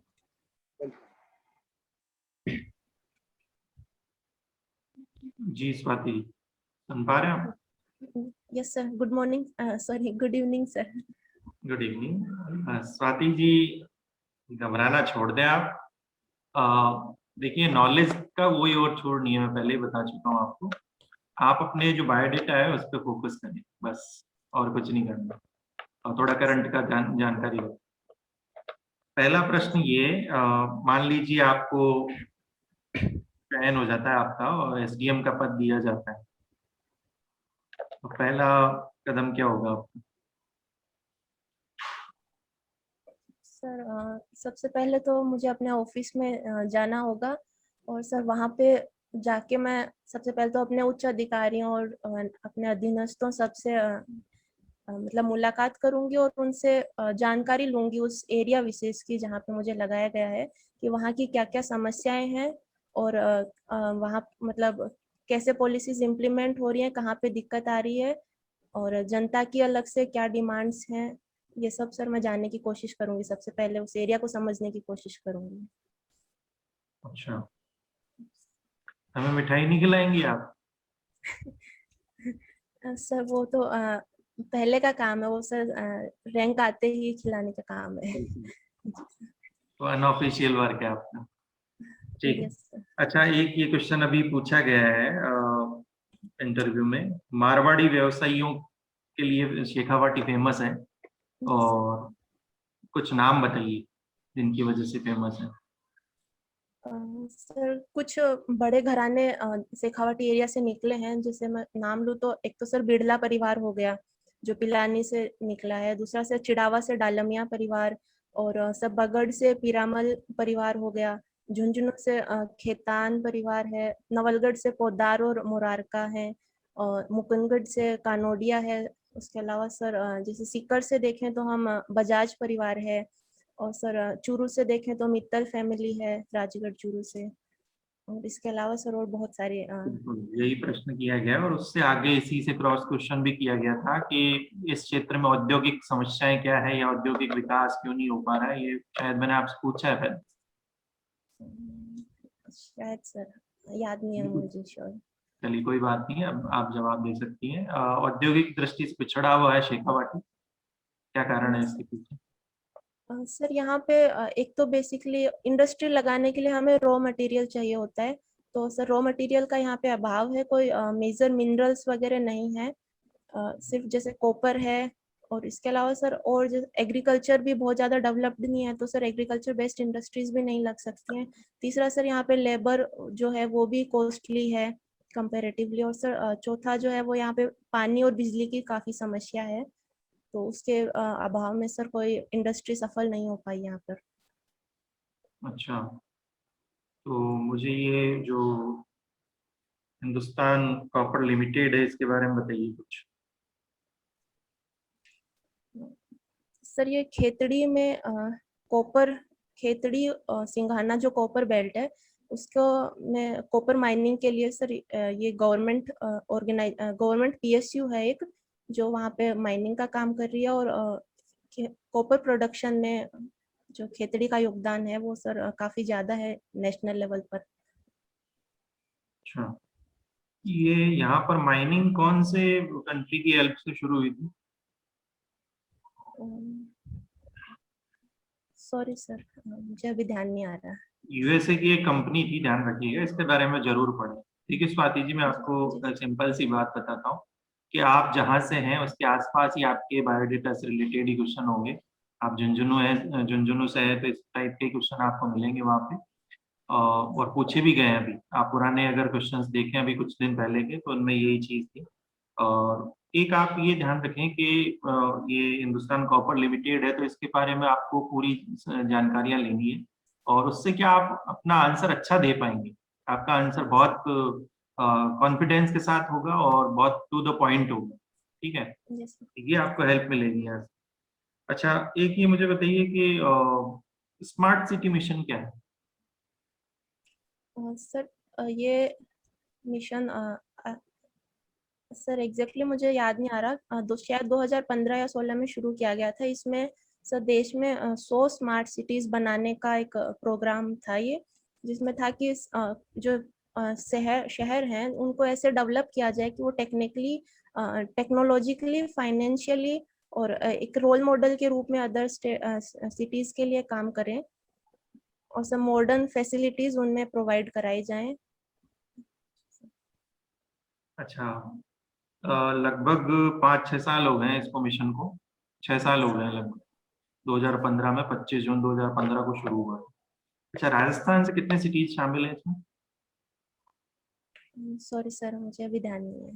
S5: जी स्वाति, सुन पा रहे हैं आप?
S4: Yes sir, good morning, sorry good evening sir.
S5: Good evening Swati ji, घबराना छोड़ दें आप। देखिए नॉलेज का वही और छोड़ नहीं है, मैं पहले ही बता चुका हूँ आपको। आप अपने जो बायोडेटा है उस पर फोकस करें बस, और कुछ नहीं करना, और थोड़ा करंट का जानकारी हो। पहला प्रश्न ये, मान लीजिए आपको चयन हो जाता है आपका और एसडीएम का पद दिया जाता है, तो पहला कदम क्या होगा आपका?
S4: सर सबसे पहले तो मुझे अपने ऑफिस में जाना होगा, और सर वहाँ पे जाके मैं सबसे पहले तो अपने उच्च अधिकारियों और अपने अधीनस्थों सबसे मतलब मुलाकात करूंगी और उनसे जानकारी लूंगी उस एरिया विशेष की जहाँ पे मुझे लगाया गया है कि वहाँ की क्या क्या समस्याएं हैं, और वहाँ मतलब कैसे पॉलिसीज इम्प्लीमेंट हो रही हैं, कहाँ पे दिक्कत आ रही है, और जनता की अलग से क्या डिमांड्स हैं, ये सब सर मैं जानने की कोशिश करूंगी। सबसे पहले उस एरिया को समझने की कोशिश करूंगी।
S5: अच्छा, हमें मिठाई नहीं खिलाएंगी आप?
S4: सर वो तो पहले का काम है, वो सर रैंक आते ही खिलाने का काम है।
S5: तो अनऑफिशियल वर्क है आपका, ठीक है।
S4: Yes, sir.
S5: अच्छा, एक ये क्वेश्चन अभी पूछा गया है इंटरव्यू में, मारवाड़ी व्यवसायियों के लिए शेखावाटी फेमस है, और कुछ नाम बताइए जिनकी वजह से फेमस है।
S4: सर कुछ बड़े घराने शेखावाटी एरिया से निकले हैं, जैसे मैं नाम लूँ तो एक तो सर बिड़ला परिवार हो गया जो पिलानी से निकला है, दूसरा सर चिड़ावा से डालमिया परिवार, और सर बगड़ से पीरामल परिवार हो गया, झुंझुनू से खेतान परिवार है, नवलगढ़ से पोदार और मुरारका है, और मुकुंदगढ़ से कानोडिया है। उसके अलावा सर जैसे सीकर से देखें तो हम बजाज परिवार है, और सर चूरू से देखें तो मित्तल फैमिली है राजगढ़ चूरू से, और इसके अलावा सर और बहुत सारे
S5: बिल्कुल यही प्रश्न किया गया और उससे आगे इसी से क्रॉस क्वेश्चन भी किया गया था कि इस क्षेत्र में औद्योगिक समस्याएं क्या है या औद्योगिक विकास क्यों नहीं हो पा रहा है, ये शायद मैंने आपसे पूछा है पहले।
S4: शायद सर याद नहीं है मुझे श्योर।
S5: चलिए कोई बात नहीं है, अब आप जवाब दे सकती हैं। औद्योगिक दृष्टि से पिछड़ा हुआ है शेखावाटी, क्या कारण है इसके पीछे?
S4: सर यहाँ पे एक तो बेसिकली इंडस्ट्री लगाने के लिए हमें रॉ मटेरियल चाहिए होता है, तो सर रॉ मटेरियल का यहाँ पे अभाव है, कोई मेजर मिनरल्स वगैरह नहीं है, सिर्फ जैसे कॉपर है। और इसके अलावा सर और एग्रीकल्चर भी बहुत ज़्यादा डेवलप्ड नहीं है, तो सर एग्रीकल्चर बेस्ड इंडस्ट्रीज भी नहीं लग सकती हैं। तीसरा सर यहाँ पे लेबर जो है वो भी कॉस्टली है कंपेरेटिवली। और सर चौथा जो है वो यहाँ पे पानी और बिजली की काफ़ी समस्या है, तो उसके अभाव में सर कोई इंडस्ट्री सफल नहीं हो पाई यहाँ पर।
S5: अच्छा, तो मुझे ये जो हिंदुस्तान कॉपर लिमिटेड है इसके बारे में बताइए कुछ।
S4: सर ये खेतड़ी में कॉपर, खेतड़ी सिंघाना जो कॉपर बेल्ट है उसको में कॉपर माइनिंग के लिए सर ये गवर्नमेंट पीएसयू है एक, जो वहाँ पे माइनिंग का काम कर रही है। और कॉपर प्रोडक्शन में जो खेतड़ी का योगदान है वो सर काफी ज्यादा है नेशनल लेवल पर।
S5: अच्छा, ये यहाँ पर माइनिंग कौन से कंट्री की हेल्प से शुरू हुई थी?
S4: सॉरी सर मुझे अभी ध्यान नहीं आ रहा।
S5: यूएसए की एक कंपनी थी, ध्यान रखिएगा, इसके बारे में जरूर पढ़ें। ठीक है स्वाति जी, मैं आपको सिंपल सी बात बताता हूँ कि आप जहाँ से हैं उसके आसपास ही आपके बायोडेटा से रिलेटेड ही क्वेश्चन होंगे। आप झुंझुनू से है तो इस टाइप के क्वेश्चन आपको मिलेंगे वहाँ पे, और पूछे भी गए हैं। अभी आप पुराने अगर क्वेश्चंस देखें अभी कुछ दिन पहले के, तो उनमें यही चीज थी। और एक आप ये ध्यान रखें कि ये हिंदुस्तान कॉपर लिमिटेड है, तो इसके बारे में आपको पूरी जानकारियां लेनी है, और उससे क्या आप अपना आंसर अच्छा दे पाएंगे। आपका आंसर बहुत कॉन्फिडेंस के साथ होगा और बहुत टू द पॉइंट होगा। ठीक है, ये आपको हेल्प मिलेगी यहाँ से। अच्छा, एक ये मुझे बताइए कि स्मार्ट सिटी मिशन क्या है?
S4: सर ये मिशन सर एग्जैक्टली मुझे याद नहीं आ रहा, शायद 2015 या 16 में शुरू किया गया था। इसमें सर देश में 100 स्मार्ट सिटीज बनाने का एक प्रोग्राम था ये, जिसमें था कि जो शहर हैं उनको ऐसे डेवलप किया जाए कि वो टेक्नोलॉजिकली, फाइनेंशियली और एक रोल मॉडल के रूप में अदर सिटीज के लिए काम करें, और सब मॉडर्न फैसिलिटीज उनमें प्रोवाइड कराई जाएं।
S5: अच्छा, लगभग 5-6 साल हो गए हैं इसको, मिशन को 6 साल हो गए हैं लगभग। 2015 में 25 जून 2015 को शुरू हुआ। अच्छा, राजस्थान से कितने सिटीज शामिल हैं इसमें?
S4: सॉरी सर मुझे अभी ध्यान नहीं है।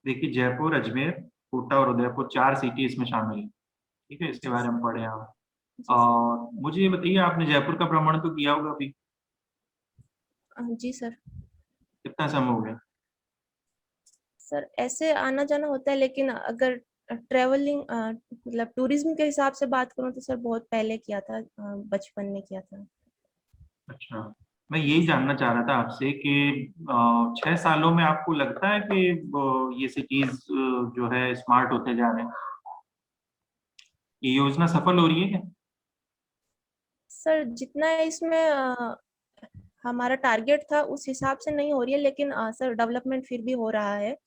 S5: देखिए, जयपुर, अजमेर, कोटा और उदयपुर 4 सिटी इसमें शामिल है। ठीक है, इसके बारे में पढ़े आप। और मुझे ये बताइए, आपने जयपुर का भ्रमण तो किया होगा अभी?
S4: जी सर।
S5: कितना समय हो गया?
S4: सर ऐसे आना जाना होता है, लेकिन अगर ट्रेवलिंग मतलब टूरिज्म के हिसाब से बात करूं तो सर बहुत पहले किया था, बचपन में किया था।
S5: अच्छा, मैं यही जानना चाह रहा था आपसे कि 6 सालों में आपको लगता है कि ये सिटीज जो है स्मार्ट होते जा रहे हैं, ये योजना सफल हो रही है क्या?
S4: सर जितना इसमें हमारा टारगेट था उस हिसाब से नहीं हो रही है, लेकिन सर डेवलपमेंट फिर भी हो रहा है,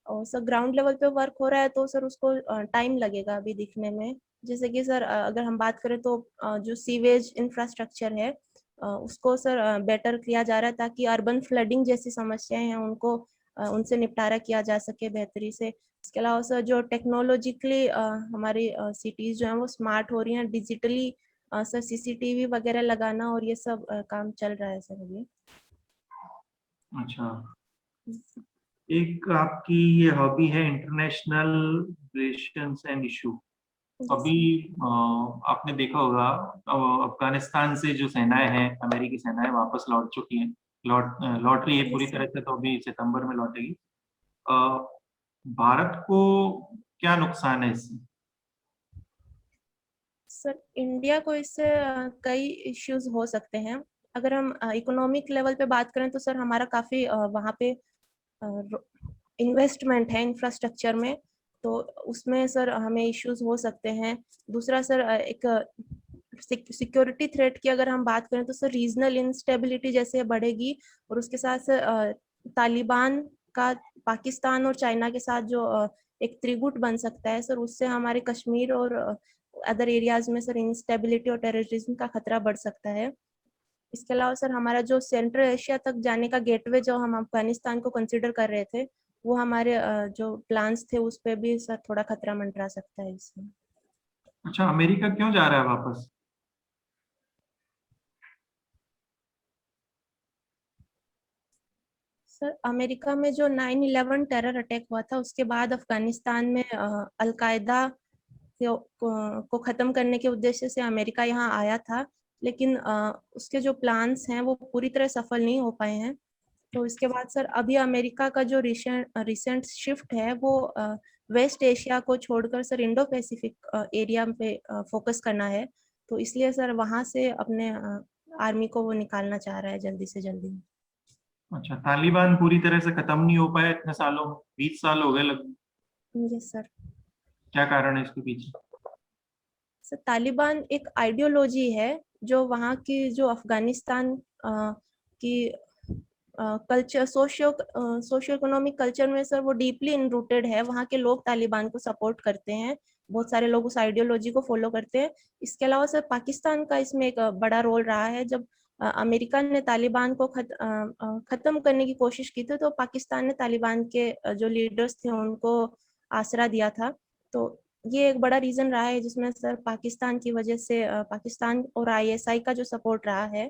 S4: और सर ग्राउंड लेवल पे वर्क हो रहा है, तो सर उसको टाइम लगेगा अभी दिखने में। जैसे कि सर अगर हम बात करें तो जो सीवेज इंफ्रास्ट्रक्चर है उसको सर बेटर किया जा रहा है, ताकि अर्बन फ्लडिंग जैसी समस्याएं हैं उनको उनसे निपटारा किया जा सके बेहतरी से। इसके अलावा सर जो टेक्नोलॉजिकली हमारी सिटीज जो है वो स्मार्ट हो रही हैं, डिजिटली सर सीसीटीवी वगैरह लगाना और ये सब काम चल रहा है सर अभी।
S5: अच्छा, एक आपकी ये हॉबी है इंटरनेशनल रिलेशंस एंड इशू। अभी आपने देखा होगा अफगानिस्तान से जो सेनाएं हैं, अमेरिकी सेनाएं वापस लौट चुकी हैं, लौट रही है पूरी तरह से, तो अभी सितंबर में लौटेगी। भारत को क्या नुकसान है इससे?
S4: सर इंडिया को इससे कई इश्यूज हो सकते हैं। अगर हम इकोनॉमिक लेवल पे बात करें तो सर हमारा काफी वहाँ पे इन्वेस्टमेंट है इंफ्रास्ट्रक्चर में, तो उसमें सर हमें इश्यूज हो सकते हैं। दूसरा सर एक सिक्योरिटी थ्रेट की अगर हम बात करें तो सर रीजनल इंस्टेबिलिटी जैसे बढ़ेगी, और उसके साथ सर तालिबान का पाकिस्तान और चाइना के साथ जो एक त्रिगुट बन सकता है सर, उससे हमारे कश्मीर और अदर एरियाज में सर इंस्टेबिलिटी और टेररिज्म का खतरा बढ़ सकता है। इसके अलावा सर हमारा जो सेंट्रल एशिया तक जाने का गेटवे जो हम अफगानिस्तान को कंसिडर कर रहे थे, वो हमारे जो प्लान्स थे उस पे भी सर थोड़ा खतरा मंडरा सकता है इसमें।
S5: अच्छा, अमेरिका क्यों जा रहा है वापस?
S4: सर अमेरिका में जो 9/11 टेरर अटैक हुआ था उसके बाद अफगानिस्तान में अलकायदा को खत्म करने के उद्देश्य से अमेरिका यहाँ आया था, लेकिन उसके जो प्लान्स हैं वो पूरी तरह सफल नहीं हो पाए हैं। तो इसके बाद सर अभी अमेरिका का जो रिसेंट शिफ्ट है वो वेस्ट एशिया को छोड़कर सर इंडो पैसिफिक एरिया पे फोकस करना है। तो इसलिए सर वहाँ से अपने आर्मी को वो निकालना चाह रहा है जल्दी से जल्दी।
S5: अच्छा, तालिबान पूरी तरह से खत्म नहीं हो पाया इतने सालों में, 20 साल हो गए लगभग।
S4: Yes sir.
S5: क्या कारण है इसके पीछे?
S4: सर तालिबान एक आइडियोलॉजी है जो वहाँ की जो अफगानिस्तान की कल्चर सोशियो इकोनॉमिक कल्चर में सर वो डीपली इनरूटेड है। वहाँ के लोग तालिबान को सपोर्ट करते हैं, बहुत सारे लोग उस आइडियोलॉजी को फॉलो करते हैं। इसके अलावा सर पाकिस्तान का इसमें एक बड़ा रोल रहा है। जब अमेरिका ने तालिबान को खत्म करने की कोशिश की थी तो पाकिस्तान ने तालिबान के जो लीडर्स थे उनको आसरा दिया था। तो ये एक बड़ा रीजन रहा है जिसमें सर पाकिस्तान की वजह से पाकिस्तान और ISI का जो सपोर्ट रहा है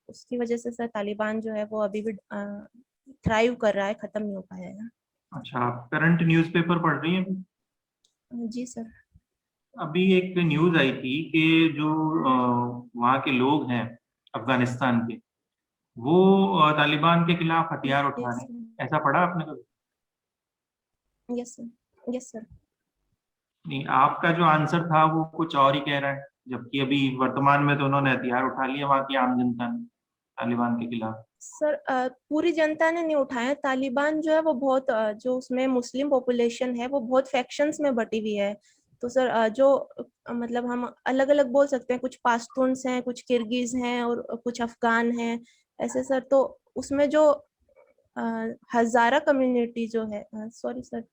S4: उसकी वजह से सर तालिबान जो है वो अभी भी थ्राइव कर रहा है, खत्म नहीं हो पाया है।
S5: अच्छा, आप करंट न्यूज़पेपर पढ़ रही हैं?
S4: जी सर।
S5: अभी एक न्यूज आई थी कि जो वहाँ के लोग हैं अफगानिस्तान के, वो तालिबान के खिलाफ हथियार उठा रहे हैं। ऐसा पढ़ा आपने कभी?
S4: Yes sir. Yes sir.
S5: नहीं, आपका जो आंसर था वो कुछ और ही कह रहा है, जबकि अभी वर्तमान में तो उन्होंने हथियार उठा लिया वहाँ की आम जनता ने तालिबान के खिलाफ।
S4: सर पूरी जनता ने नहीं उठाया। तालिबान जो है वो बहुत जो उसमें मुस्लिम पॉपुलेशन है वो बहुत फैक्शंस में बटी हुई है। तो सर जो मतलब हम अलग अलग बोल सकते हैं, कुछ पाश्तून्स हैं, कुछ किर्गिज हैं और कुछ अफगान हैं ऐसे सर। तो उसमें जो हजारा कम्युनिटी जो है, सॉरी सर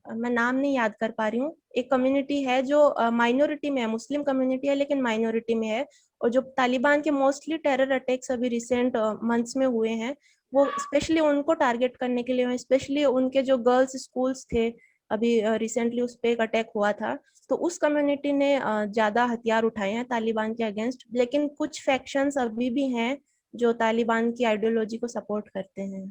S4: मैं नाम नहीं याद कर पा रही हूँ, एक कम्युनिटी है जो माइनॉरिटी में है, मुस्लिम कम्युनिटी है लेकिन माइनॉरिटी में है। और जो तालिबान के मोस्टली टेरर अटैक्स अभी रिसेंट मंथ्स में हुए हैं वो स्पेशली उनको टारगेट करने के लिए, स्पेशली उनके जो गर्ल्स स्कूल्स थे अभी रिसेंटली उस पर एक अटैक हुआ था। तो उस कम्युनिटी ने ज्यादा हथियार उठाए हैं तालिबान के अगेंस्ट। लेकिन कुछ फैक्शंस अभी भी हैं जो तालिबान की आइडियोलॉजी को सपोर्ट करते हैं।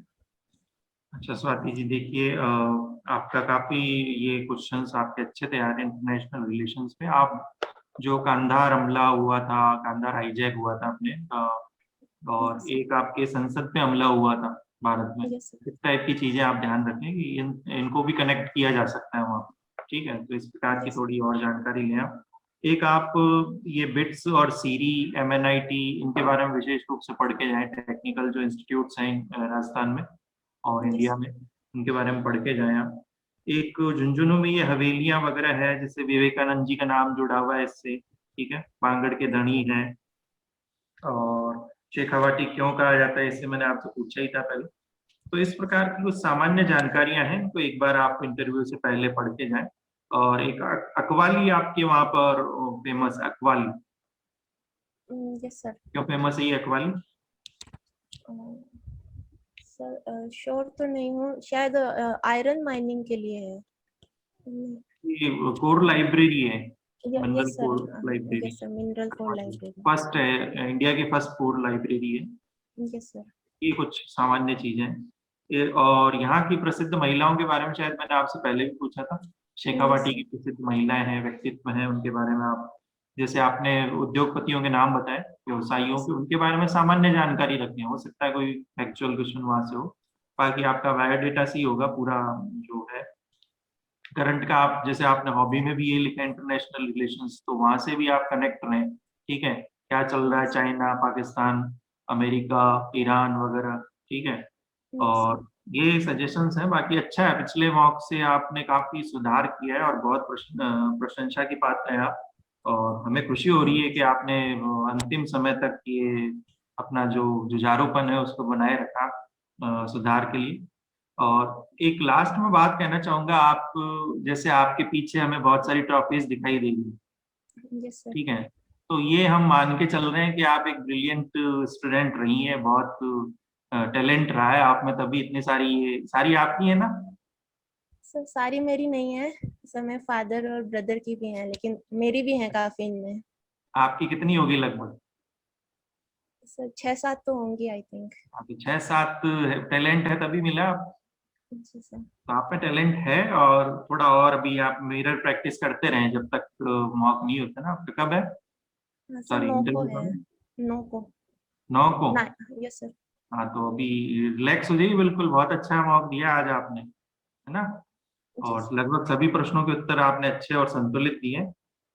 S5: अच्छा स्वाति जी, देखिए आपका काफी ये क्वेश्चंस आपके अच्छे थे यार इंटरनेशनल रिलेशंस पे। आप जो कांधार हमला हुआ था, कांधार हाईजैक हुआ था अपने, और एक आपके संसद पे हमला हुआ था भारत में,
S4: Yes, sir.
S5: इस टाइप की चीजें आप ध्यान रखें कि इनको भी कनेक्ट किया जा सकता है वहाँ। ठीक है, तो इस प्रकार की थोड़ी और जानकारी लें आप। एक आप ये बिट्स और सीरी, MNIT, इनके बारे में विशेष रूप से पढ़ के जाएं। टेक्निकल जो इंस्टीट्यूट्स हैं राजस्थान में और इंडिया में, उनके बारे में पढ़ के जाएं आप। एक झुंझुनू में ये हवेलियां वगैरह है, जिससे विवेकानंद जी का नाम जुड़ा हुआ है इससे। ठीक है, बांगड़ के धनी है। और शेखावाटी क्यों कहा जाता है, इससे मैंने आपसे पूछा ही था पहले। तो इस प्रकार की कुछ सामान्य जानकारियां हैं, तो एक बार आप इंटरव्यू से पहले पढ़ के जाएं। और एक अकवाली आपके वहां पर फेमस, अकवाली
S4: यस सर।
S5: क्यों फेमस है ये अकवाली?
S4: सर श्योर तो नहीं हूँ, शायद आयरन माइनिंग के लिए है।
S5: ये कोर लाइब्रेरी है, mineral
S4: yes sir.
S5: Core library.
S4: Yes sir, mineral core library.
S5: First है, इंडिया की फर्स्ट कोर लाइब्रेरी है।
S4: Yes sir.
S5: ये कुछ सामान्य चीजें हैं। और यहाँ की प्रसिद्ध महिलाओं के बारे में शायद मैंने आपसे पहले भी पूछा था। शेखावाटी की प्रसिद्ध महिलाएं हैं, व्यक्तित्व हैं, उनके बारे में आप, जैसे आपने उद्योगपतियों के नाम बताए, व्यवसायियों के, उनके बारे में सामान्य जानकारी रखनी है। हो सकता है कोई एक्चुअल क्वेश्चन वहां से हो। बाकी आपका बायोडेटा सी होगा पूरा जो है, करंट का आप जैसे आपने हॉबी में भी ये लिखा है इंटरनेशनल रिलेशंस, तो वहां से भी आप कनेक्ट रहें, ठीक है, क्या चल रहा है चाइना, पाकिस्तान, अमेरिका, ईरान वगैरह, ठीक है। और ये सजेशंस हैं, बाकी अच्छा है, पिछले मॉक से आपने काफी सुधार किया है और बहुत प्रशंसा की पात्र है आप, और हमें खुशी हो रही है कि आपने अंतिम समय तक ये अपना जो जुझारूपन है उसको बनाए रखा सुधार के लिए। और एक लास्ट में बात कहना चाहूंगा, आप जैसे आपके पीछे हमें बहुत सारी ट्रॉफीज दिखाई देगी,
S4: यस सर।
S5: ठीक है, तो ये हम मान के चल रहे हैं कि आप एक ब्रिलियंट स्टूडेंट रही हैं, बहुत टैलेंट रहा है आप में, तभी इतनी सारी, ये सारी आपकी है ना?
S4: सर सारी मेरी नहीं है सर, मेरे फादर और ब्रदर की भी हैं, लेकिन मेरी भी हैं काफी इनमें।
S5: आपकी कितनी होगी लगभग?
S4: सर 6-7 तो होंगी आई थिंक।
S5: आपकी 6-7 टैलेंट है तभी मिला आप,
S4: जी सर।
S5: तो आप में टैलेंट है। और थोड़ा और अभी आप मिरर प्रैक्टिस करते रहें जब तक मॉक नहीं होता ना। आपका कब है?
S4: हाँ सर,
S5: सॉरी,
S4: 9 को
S5: इंटरव्यू
S4: है।
S5: कब है?
S4: 9 को।
S5: 9 को?
S4: ना, यस सर।
S5: हाँ, तो अभी रिलैक्स हो जाइए, बिल्कुल बहुत अच्छा मॉक दिया आज आपने, है ना।
S4: जी
S5: और
S4: सर।
S5: लगभग सभी प्रश्नों के उत्तर आपने अच्छे और संतुलित दिए,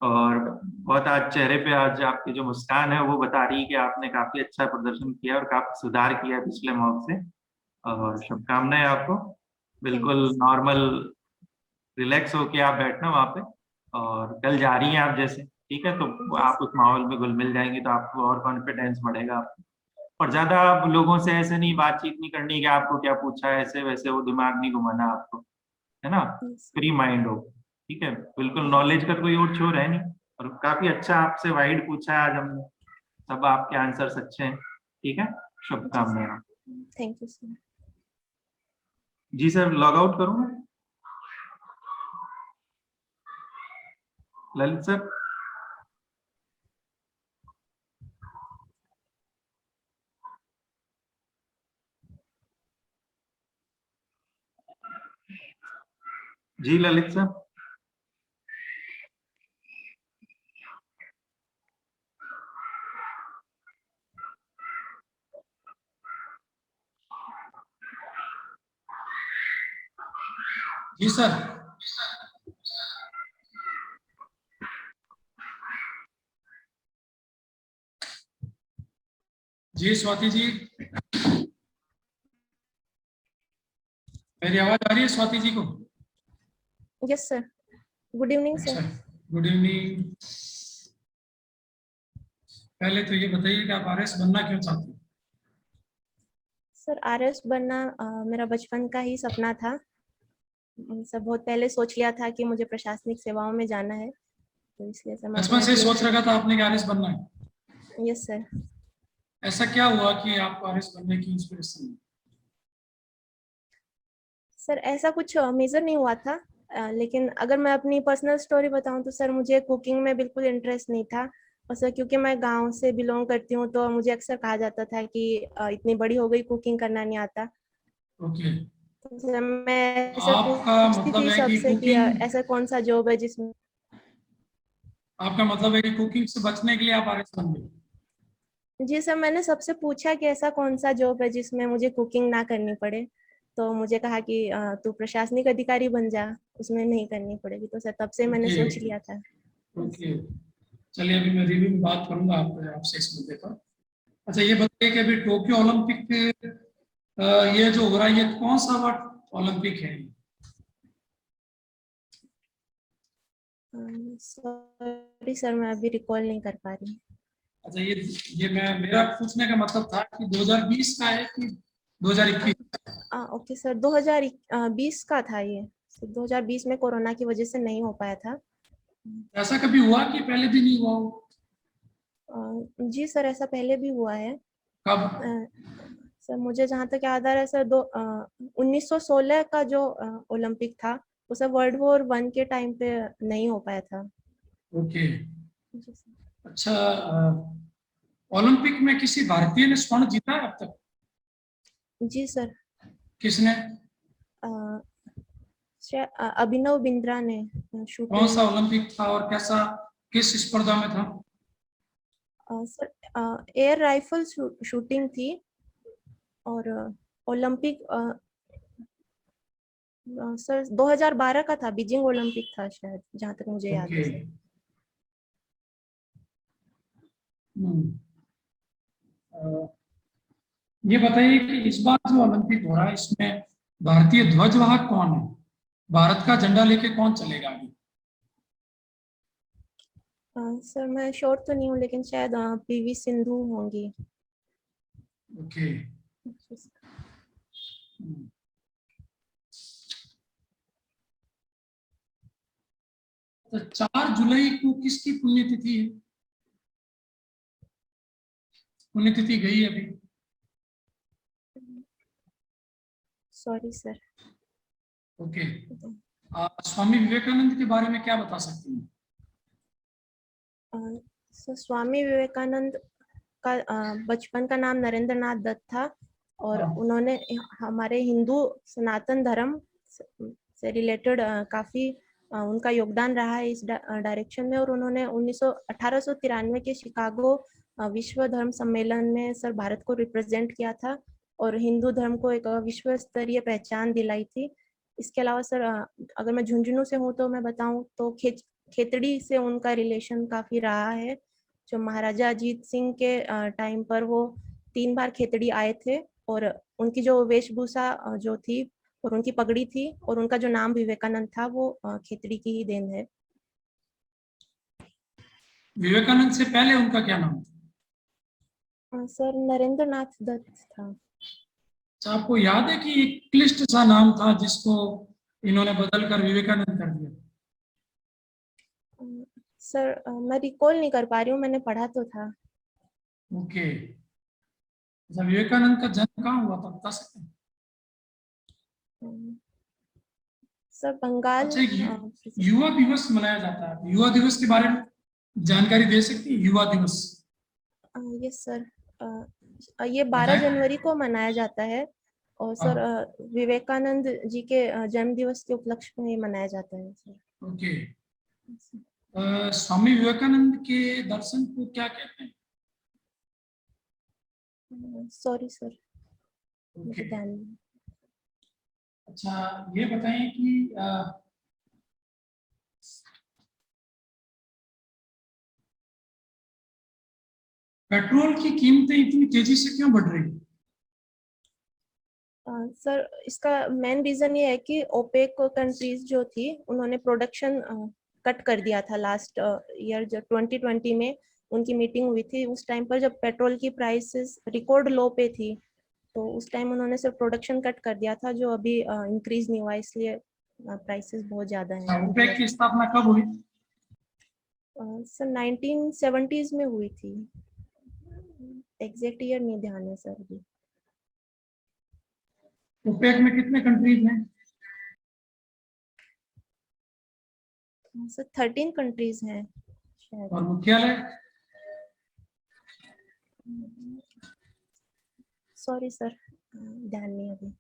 S5: और बहुत आज चेहरे पे आज आपकी जो मुस्कान है वो बता रही है कि आपने काफी अच्छा प्रदर्शन किया और काफी सुधार किया है पिछले मॉक से। और शुभकामनाएं आपको,
S4: थैंक
S5: बिल्कुल
S4: यू।
S5: नॉर्मल रिलैक्स होके आप बैठना वहाँ पे, और कल जा रही हैं आप जैसे, ठीक है, तो
S4: जी
S5: आप
S4: सर।
S5: उस माहौल में घुल मिल जाएंगे तो आपको और कॉन्फिडेंस बढ़ेगा आपको। और ज्यादा आप लोगों से ऐसे नहीं बातचीत नहीं करनी कि आपको क्या पूछा है, ऐसे वैसे वो दिमाग नहीं घुमाना आपको, है ना,
S4: यस
S5: फ्री माइंड हो, ठीक है, बिल्कुल नॉलेज का कोई और छोर है नहीं। और काफी अच्छा आपसे वाइड पूछा है आज हमने, सब आपके आंसर्स अच्छे हैं, ठीक है,
S4: जी सर।
S5: शुभकामनाएं।
S4: Thank you sir.
S5: जी सर, लॉग आउट करूँ मैं? ललित सर? जी ललित सर।
S1: जी सर। जी स्वाति जी, मेरी आवाज आ रही है स्वाति जी को?
S4: Yes sir. गुड इवनिंग
S1: अच्छा,
S4: सर।
S1: Good evening. पहले तो ये बताइए कि आप आरएस बनना क्यों चाहते हैं?
S4: सर आरएस बनना मेरा बचपन का ही सपना था। सर बहुत पहले सोच लिया था कि मुझे प्रशासनिक सेवाओं में जाना है, तो इसलिए सर मैं
S1: बचपन
S4: अपने
S1: से ही
S4: अपनी
S1: सोच रखा था आपने कि आरएस बनना है?
S4: Yes sir.
S1: ऐसा क्या हुआ कि आपको आरएस बनने की इंस्पिरेशन हुई?
S4: सर ऐसा कुछ मेजर नहीं हुआ था, लेकिन अगर मैं अपनी पर्सनल स्टोरी बताऊं तो सर मुझे कुकिंग में बिल्कुल इंटरेस्ट नहीं था। और सर क्योंकि मैं गांव से बिलोंग करती हूँ तो मुझे अक्सर कहा जाता था कि इतनी बड़ी हो गई कुकिंग करना नहीं आता।
S1: ओके,
S4: तो सर मैं ऐसे
S1: आपका
S4: पूछती
S1: मतलब
S4: थी
S1: है कि
S4: सबसे कि
S1: कुकिंग,
S4: ऐसा कौन सा जॉब है जिसमें।
S1: आपका मतलब है कि कुकिंग से बचने के लिए आप आरएस बन गए?
S4: जी सर, मैंने सबसे पूछा कि ऐसा कौन सा जॉब है जिसमें मुझे कुकिंग ना करनी पड़े, तो मुझे कहा कि तू प्रशासनिक अधिकारी बन जा, उसमें नहीं करनी पड़ेगी। तो सर तब से मैंने
S1: ओके
S4: सोच लिया था।
S1: ओके, चलिए अभी मैं रिव्यू में बात करूंगा आपसे इस मुद्दे पर। अच्छा ये बताइए कि अभी टोक्यो ओलंपिक ये जो हो रहा है ये कौन सा ओलंपिक है?
S4: सॉरी सर, मैं अभी रिकॉल नहीं कर पा रही।
S1: अच्छा ये मेरा पूछने का मतलब था कि 2020 का है कि 2021?
S4: ओके सर, 2020 का था ये। 2020 में कोरोना की वजह से नहीं हो पाया था।
S1: ऐसा कभी हुआ कि पहले भी नहीं हुआ हो?
S4: जी सर, ऐसा पहले भी हुआ है।
S1: कब?
S4: सर मुझे जहाँ तक याद आ रहा है सर, 1916 का जो ओलंपिक था वो सर वर्ल्ड वॉर 1 के टाइम पे नहीं हो पाया था।
S1: ओके,
S4: जी सर।
S1: अच्छा, ओलंपिक में किसी भारतीय ने स्वर्ण जीता है अब तक?
S4: जी सर।
S1: किसने?
S4: अ, अभिनव बिंद्रा ने
S1: कौन
S4: शूटिंग
S1: सा
S4: में।
S1: ओलंपिक था और कैसा, किस स्पर्धा में था?
S4: सर एयर राइफल शूटिंग थी, और ओलंपिक सर 2012 का था, बीजिंग ओलंपिक था शायद, जहाँ तक मुझे याद है
S1: ओके।
S4: सर।
S1: ये बताइए कि इस बार जो ओलंपिक हो रहा है इसमें भारतीय ध्वजवाहक कौन है? भारत का झंडा लेके कौन चलेगा आगे?
S4: सर मैं श्योर तो नहीं हूँ, लेकिन शायद पीवी सिंधु होंगी।
S1: ओके। तो 4 जुलाई को किसकी पुण्यतिथि है? पुण्यतिथि गई अभी।
S4: Sorry sir.
S1: Okay. Swami Vivekananda के बारे में क्या बता सकती हैं?
S4: सर स्वामी विवेकानंद का बचपन का नाम नरेंद्र नाथ दत्त था, और
S1: हाँ।
S4: उन्होंने हमारे हिंदू सनातन धर्म से रिलेटेड काफी उनका योगदान रहा है इस डायरेक्शन में। और उन्होंने 1893 के शिकागो विश्व धर्म सम्मेलन में सर भारत को रिप्रेजेंट किया था, और हिंदू धर्म को एक विश्व स्तरीय पहचान दिलाई थी। इसके अलावा सर अगर मैं झुंझुनू से हूँ तो मैं बताऊं तो खेतड़ी से उनका रिलेशन काफी रहा है। जो महाराजा अजीत सिंह के टाइम पर वो 3 बार खेतड़ी आए थे, और उनकी जो वेशभूषा जो थी और उनकी पगड़ी थी और उनका जो नाम विवेकानंद था वो खेतड़ी की ही देन है।
S1: विवेकानंद से पहले उनका क्या नाम था?
S4: सर नरेंद्र नाथ दत्त था।
S1: अच्छा, आपको याद है कि एक क्लिष्ट सा नाम था जिसको इन्होंने बदलकर विवेकानंद कर दिया?
S4: सर मैं रिकॉल नहीं कर पा रही हूँ, मैंने पढ़ा तो था।
S1: ओके। अच्छा, विवेकानंद का जन्म कहाँ हुआ था, बता सकते हैं?
S4: सर बंगाल।
S1: अच्छा, युवा दिवस मनाया जाता है, युवा दिवस के बारे में जानकारी दे सकती है? युवा दिवस।
S4: यस सर, ये 12
S1: बताएं।
S4: जनवरी को मनाया जाता है, और सर
S1: हाँ।
S4: विवेकानंद जी के जन्म दिवस के उपलक्ष्य में ये मनाया जाता है सर।
S1: ओके। स्वामी विवेकानंद के दर्शन को क्या कहते हैं?
S4: Sorry sir,
S1: okay.
S4: मुझे ध्यान नहीं।
S1: अच्छा, ये बताएं कि पेट्रोल की कीमतें इतनी तेजी से क्यों बढ़ रही है?
S4: सर इसका मेन रीजन ये है कि ओपेक कंट्रीज जो थी उन्होंने प्रोडक्शन कट कर दिया था लास्ट ईयर। जब 2020 में उनकी मीटिंग हुई थी, उस टाइम पर जब पेट्रोल की प्राइसेस रिकॉर्ड लो पे थी, तो उस टाइम उन्होंने सिर्फ प्रोडक्शन कट कर दिया था, जो अभी इंक्रीज नहीं हुआ, इसलिए प्राइसेस बहुत ज्यादा हैं।
S1: ओपेक की स्थापना कब हुई?
S4: सर 1970s में हुई थी, एग्जैक्ट ईयर नहीं ध्यान है सर अभी।
S1: ओपेक में कितने कंट्रीज हैं?
S4: सर 13 कंट्रीज हैं शायद।
S1: और मुख्यालय?
S4: सॉरी सर, ध्यान नहीं अभी।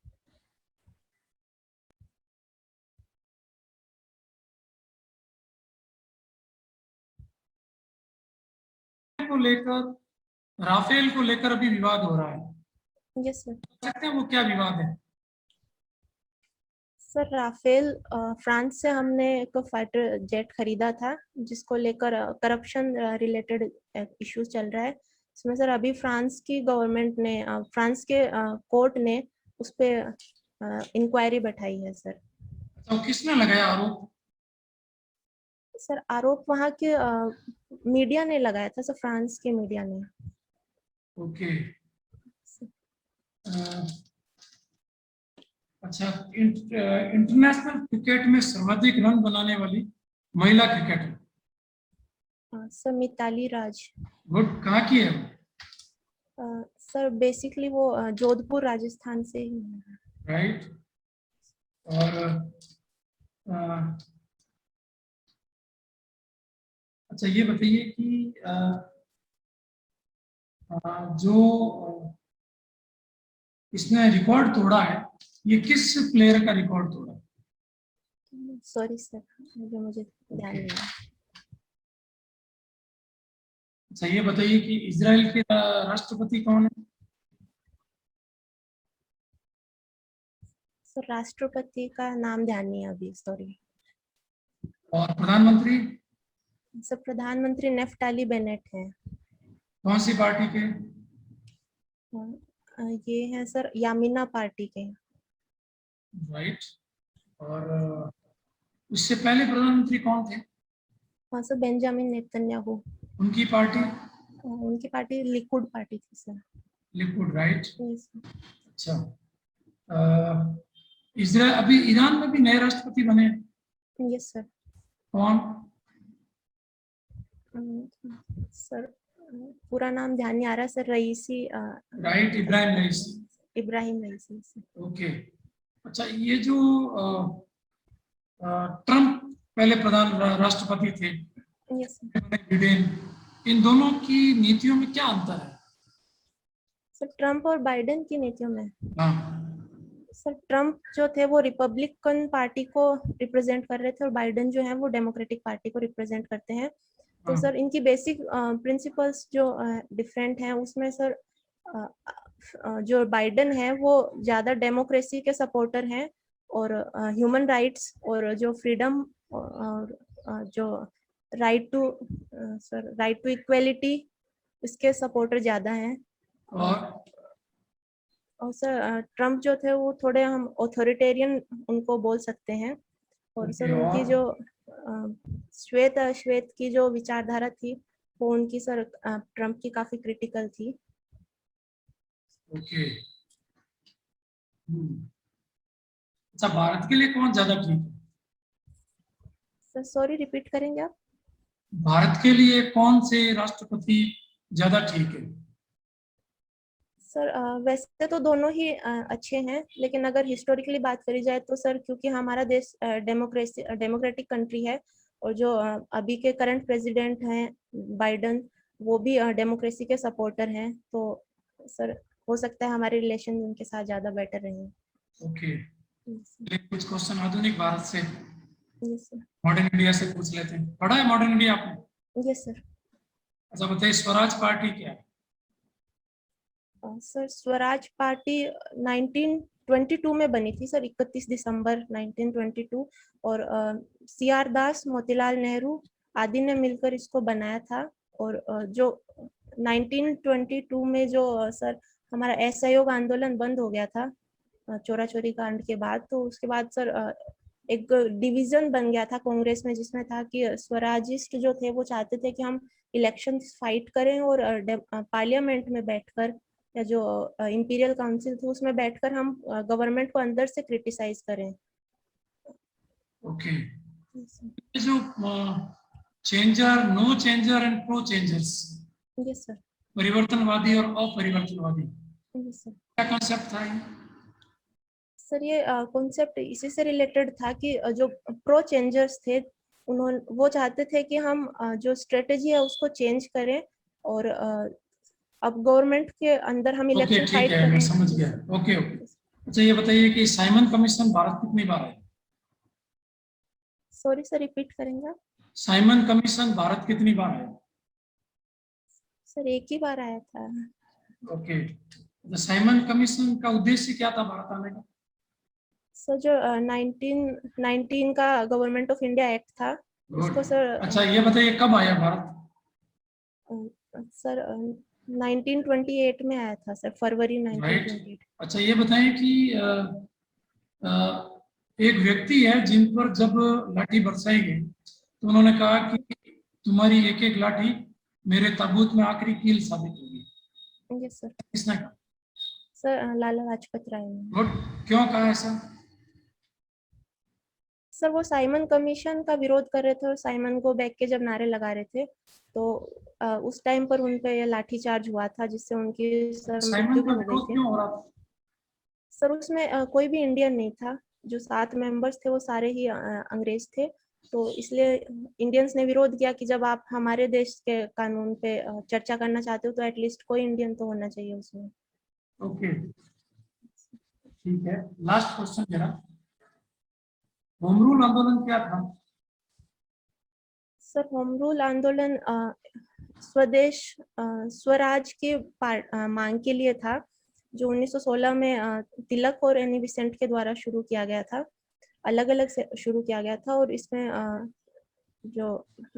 S1: को लेकर, राफेल को लेकर अभी विवाद हो रहा है,
S4: यस सर।
S1: बता सकते हैं वो क्या विवाद है?
S4: सर राफेल फ्रांस से हमने एक फाइटर जेट खरीदा था, जिसको लेकर करप्शन रिलेटेड इश्यूज चल रहा है। इसमें सर अभी फ्रांस की गवर्नमेंट ने फ्रांस के कोर्ट ने उस पे इंक्वायरी बैठाई है सर।
S1: तो किसने लगाया आरोप?
S4: सर आरोप वहाँ के मीडिया ने लगाया था सर, फ्रांस के मीडिया ने।
S1: ओके। अच्छा, इंटरनेशनल क्रिकेट में सर्वाधिक रन बनाने वाली महिला क्रिकेटर?
S4: सर मिताली राज।
S1: गुड। कहाँ की है वो?
S4: सर बेसिकली वो जोधपुर राजस्थान से ही है।
S1: राइट। और अच्छा, ये बताइए कि जो इसने रिकॉर्ड तोड़ा है, ये किस प्लेयर का रिकॉर्ड तोड़ा?
S4: सॉरी सर, मुझे ध्यान नहीं है।
S1: अच्छा, ये बताइए कि इजराइल के राष्ट्रपति कौन है?
S4: सर राष्ट्रपति का नाम ध्यान नहीं है अभी, सॉरी।
S1: और प्रधानमंत्री
S4: सर प्रधानमंत्री नेफ्टाली बेनेट है।
S1: कौन सी पार्टी के?
S4: ये है सर यामिना पार्टी के।
S1: राइट। और उससे पहले प्रधानमंत्री कौन थे?
S4: हाँ सर बेंजामिन नेतन्याहू।
S1: उनकी पार्टी?
S4: उनकी पार्टी लिकुड पार्टी थी सर।
S1: Likud, right.
S4: यस
S1: अच्छा, इजराइल, अभी ईरान में भी नए राष्ट्रपति बने,
S4: सर।
S1: कौन?
S4: सर पूरा नाम ध्यान नहीं आ रहा सर। रईसी।
S1: राइट, इब्राहिम रईसी।
S4: इब्राहिम रईसी सर।
S1: ओके। अच्छा, ये जो ट्रम्प पहले राष्ट्रपति थे,
S4: यस सर।
S1: बिडेन, इन दोनों की नीतियों में क्या अंतर है?
S4: सर ट्रम्प और बाइडेन की नीतियों में,
S1: हाँ,
S4: सर ट्रम्प जो थे वो रिपब्लिकन पार्टी को रिप्रेजेंट कर रहे थे और बाइडेन जो है वो डेमोक्रेटिक पार्टी को रिप्रेजेंट करते हैं। तो
S1: हाँ।
S4: सर इनकी बेसिक प्रिंसिपल्स जो डिफरेंट हैं उसमें सर जो बाइडेन है वो ज्यादा डेमोक्रेसी के सपोर्टर हैं और ह्यूमन राइट्स और जो फ्रीडम और जो राइट टू इक्वेलिटी इसके सपोर्टर ज्यादा हैं। और सर ट्रम्प जो थे वो थोड़े हम ऑथोरिटेरियन उनको बोल सकते हैं। और सर
S1: ओके,
S4: उनकी जो श्वेत अश्वेत की जो विचारधारा थी वो उनकी सर ट्रम्प की काफी क्रिटिकल थी।
S1: ओके। अच्छा, भारत के लिए कौन ज्यादा ठीक है?
S4: सर सॉरी रिपीट करेंगे आप?
S1: भारत के लिए कौन से राष्ट्रपति ज्यादा ठीक है?
S4: सर वैसे तो दोनों ही अच्छे हैं, लेकिन अगर हिस्टोरिकली बात करी जाए तो सर क्योंकि हमारा देश डेमोक्रेटिक कंट्री है और जो अभी के करंट प्रेसिडेंट हैं बाइडेन वो भी डेमोक्रेसी के सपोर्टर हैं, तो सर हो सकता है हमारे रिलेशन उनके साथ ज्यादा बेटर रहे।
S1: ओके।
S4: यस
S1: कुछ क्वेश्चन आधुनिक भारत से,
S4: सर।
S1: मॉडर्न इंडिया से पूछ लेते हैं। पढ़ा है मॉडर्न इंडिया आपने?
S4: Yes sir.
S1: अच्छा बताइए, स्वराज पार्टी क्या है?
S4: सर स्वराज पार्टी 1922 में बनी थी सर, 31 दिसंबर 1922, और CR दास, मोतीलाल नेहरू आदि ने मिलकर इसको बनाया था। और जो 1922 में जो सर हमारा असहयोग आंदोलन बंद हो गया था चोरा चोरी कांड के बाद, तो उसके बाद सर एक डिवीजन बन गया था कांग्रेस में, जिसमें था कि स्वराजिस्ट जो थे वो चाहते थे कि हम इलेक्शन फाइट करें और पार्लियामेंट में बैठकर या जो इंपीरियल काउंसिल थी उसमें बैठकर हम गवर्नमेंट को अंदर से क्रिटिसाइज करें।
S1: ओके। जो changer, no changer and pro changers,
S4: yes sir.
S1: परिवर्तनवादी और अपरिवर्तनवादी,
S4: यस सर।
S1: क्या कॉन्सेप्ट था ये?
S4: सर ये कॉन्सेप्ट इसी से रिलेटेड था कि जो प्रो चेंजर्स थे उन्होंने वो चाहते थे कि हम जो स्ट्रेटेजी है उसको चेंज करें और अब गवर्नमेंट के अंदर हम
S1: ओके,
S4: इलेक्शन
S1: ठीक
S4: फाइट
S1: है,
S4: करें।
S1: मैं समझ गया। Okay okay. अच्छा ये बताइए कि साइमन कमीशन भारत कितनी बार आया?
S4: सॉरी सर रिपीट करेंगे आप?
S1: साइमन कमीशन भारत कितनी बार आया?
S4: सर एक ही बार आया था।
S1: ओके। साइमन कमीशन का उद्देश्य क्या था भारत आने का?
S4: सर जो 1919 का गवर्नमेंट ऑफ इंडिया एक्ट था उसको सर
S1: अच्छा ये बताइए कब आया भारत?
S4: सर 1928 में आया था सर, फरवरी 1928।
S1: अच्छा ये बताएं कि एक व्यक्ति है जिन पर जब लाठी बरसाई गई तो उन्होंने कहा कि तुम्हारी एक एक लाठी मेरे ताबूत में आखिरी कील साबित होगी।
S4: Yes sir.
S1: किसने कहा?
S4: सर लाला लाजपत राय ने।
S1: गुड। क्यों कहा ऐसा?
S4: सर वो साइमन कमीशन का विरोध कर रहे थे और साइमन को बैक के जब नारे लगा रहे थे तो उस टाइम पर उन पे लाठी चार्ज हुआ था जिससे उनकी सर
S1: साइमन
S4: मृत्यु
S1: का
S4: भी हो गई
S1: विरोध
S4: थी।
S1: क्यों हो रहा था?
S4: सर उसमें कोई भी इंडियन नहीं था, जो 7 मेंबर्स थे वो सारे ही अंग्रेज थे, तो इसलिए इंडियंस ने विरोध किया कि जब आप हमारे देश के कानून पे चर्चा करना चाहते हो तो एटलीस्ट कोई इंडियन तो होना चाहिए उसमें।
S1: ओके ठीक है। लास्ट क्वेश्चन मेरा, होम रूल आंदोलन क्या था?
S4: सर होम रूल आंदोलन स्वदेश स्वराज की मांग के लिए था, जो 1916 में तिलक और एनी बेसेंट के द्वारा शुरू किया गया था, अलग अलग से शुरू किया गया था, और इसमें जो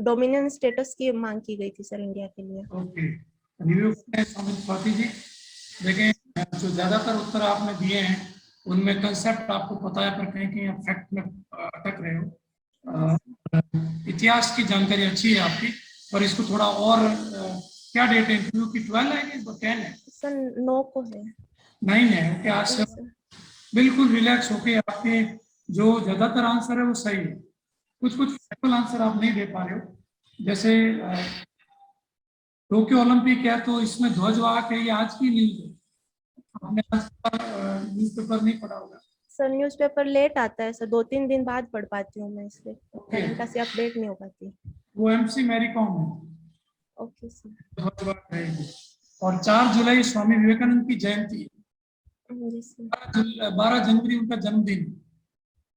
S4: डोमिनियन स्टेटस की मांग की गई थी सर इंडिया के लिए।
S1: ओके, रिव्यू स्वामी स्वाति जी। देखें, जो ज्यादातर उत्तर आपने दिए हैं उनमें कंसेप्ट आपको पता है, पर कहीं कहीं आप फैक्ट में अटक रहे हो। इतिहास की जानकारी अच्छी है आपकी, पर इसको थोड़ा और क्या डेट है इंटरव्यू की? 12 है कि 10 है?
S4: सर 9 को है।
S1: 9 है। ओके, आज से बिल्कुल रिलैक्स होके आपके जो ज्यादातर आंसर है वो सही है। कुछ कुछ फैक्चुअल आंसर आप नहीं दे पा रहे हो, जैसे टोक्यो ओलंपिक है तो इसमें ध्वजवाहक है, ये आज की न्यूज है, आपने आज का न्यूज़पेपर नहीं पढ़ा होगा।
S4: सर न्यूज़पेपर लेट आता है सर, 2-3 दिन बाद पढ़ पाती हूँ मैं, इसलिए
S1: ओके,
S4: घंटा से अपडेट नहीं हो पाती।
S1: वो MC मैरी कॉम है।
S4: Okay sir.
S1: ध्वजवाहक रहेगी। और 4 जुलाई स्वामी विवेकानंद की जयंती है।
S4: जी सर।
S1: 12 जनवरी उनका जन्मदिन।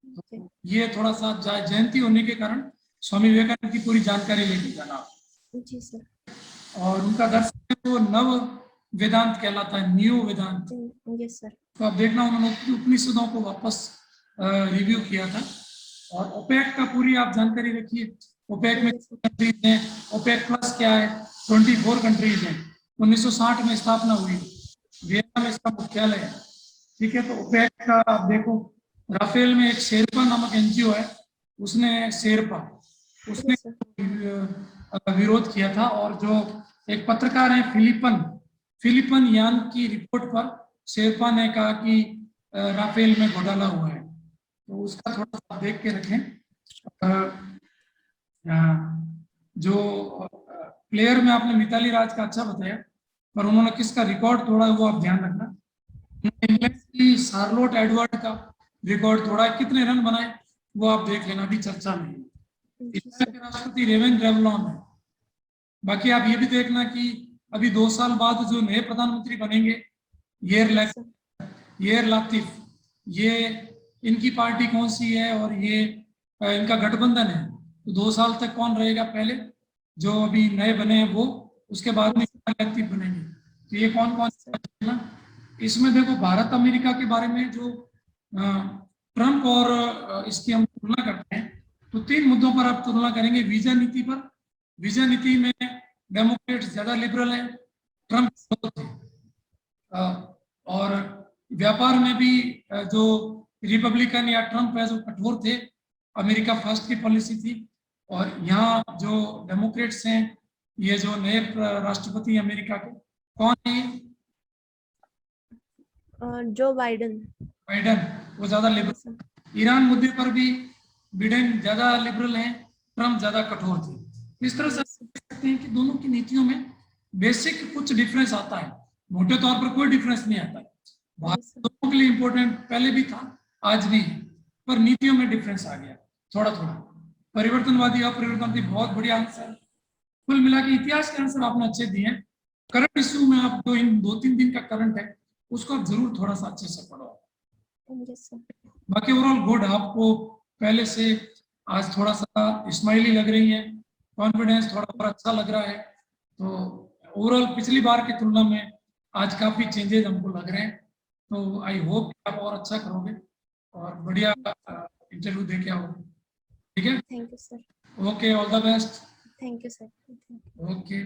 S4: ओके।
S1: ये थोड़ा सा जयंती होने के कारण स्वामी विवेकानंद की पूरी जानकारी लेके जाना।
S4: जी सर।
S1: और उनका दर्शन वो नव वेदांत कहलाता है, न्यू वेदांत।
S4: Yes sir.
S1: तो आप देखना, उन्होंने उपनिषदों को वापस रिव्यू किया था। और ओपेक का पूरी आप जानकारी रखिए। ओपेक में कंट्रीज हैं, ओपेक प्लस क्या है, 24 कंट्रीज हैं। 1960 में स्थापना हुई, वियना में इसका मुख्यालय है। ठीक है, तो ओपेक का आप देखो, राफेल में एक शेरपा नामक NGO है, उसने विरोध किया था। और जो एक पत्रकार है फिलिपन यान की रिपोर्ट पर शेरपा ने कहा कि राफेल में घोटाला हुआ है, तो उसका थोड़ा सा देख के रखें। जो प्लेयर में आपने मिताली राज का अच्छा बताया, पर उन्होंने किसका रिकॉर्ड तोड़ा वो आप ध्यान रखना। इंग्लैंड की शार्लोट एडवर्ड का रिकॉर्ड तोड़ा, कितने रन बनाए वो आप देख लेना, अभी चर्चा में। इटली के राष्ट्रपति रेवेन रेवलॉन है। बाकी आप ये भी देखना कि अभी 2 साल बाद जो नए प्रधानमंत्री बनेंगे, येर लातिफ, ये इनकी पार्टी कौन सी है और ये इनका गठबंधन है। तो 2 साल तक कौन रहेगा, पहले जो अभी नए बने हैं वो, उसके बाद में लातिफ बनेंगे। तो ये कौन कौन सा, इसमें देखो भारत अमेरिका के बारे में जो ट्रंप और इसकी हम तुलना करते हैं, तो 3 मुद्दों पर आप तुलना करेंगे। वीजा नीति पर, वीजा नीति में डेमोक्रेट्स ज्यादा लिबरल है, ट्रंप थे। और व्यापार में भी जो रिपब्लिकन या ट्रंप है जो कठोर थे, अमेरिका फर्स्ट की पॉलिसी थी। और यहाँ जो डेमोक्रेट्स हैं, ये जो नए राष्ट्रपति अमेरिका के, कौन है?
S4: जो बाइडेन,
S1: वो ज्यादा लिबरल। ईरान मुद्दे पर भी बिडेन ज्यादा लिबरल हैं, ट्रंप ज्यादा कठोर थे। इस तरह से देख सकते हैं कि दोनों की नीतियों में बेसिक कुछ डिफरेंस आता है, मोटे तौर पर कोई डिफरेंस नहीं आता है। दोनों के लिए इंपॉर्टेंट पहले भी था, आज भी है, पर नीतियों में डिफरेंस आ गया थोड़ा थोड़ा। परिवर्तनवादी अपरिवर्तनवादी, बहुत बढ़िया आंसर। कुल मिला के इतिहास के आंसर आपने अच्छे दिए हैं। करंट इश्यू में आप जो इन 2-3 दिन का करंट है उसको आप जरूर थोड़ा सा अच्छे से पढ़ो। बाकी ओवरऑल गुड, आपको पहले से आज थोड़ा सा स्माइली लग रही है, कॉन्फिडेंस थोड़ा और अच्छा लग रहा है। तो ओवरऑल पिछली बार की तुलना में आज काफी चेंजेस हमको लग रहे हैं। तो आई होप आप और अच्छा करोगे और बढ़िया इंटरव्यू दे के आओगे। ठीक है,
S4: thank you sir.
S1: Okay, all the best.
S4: Thank you sir.
S1: Okay.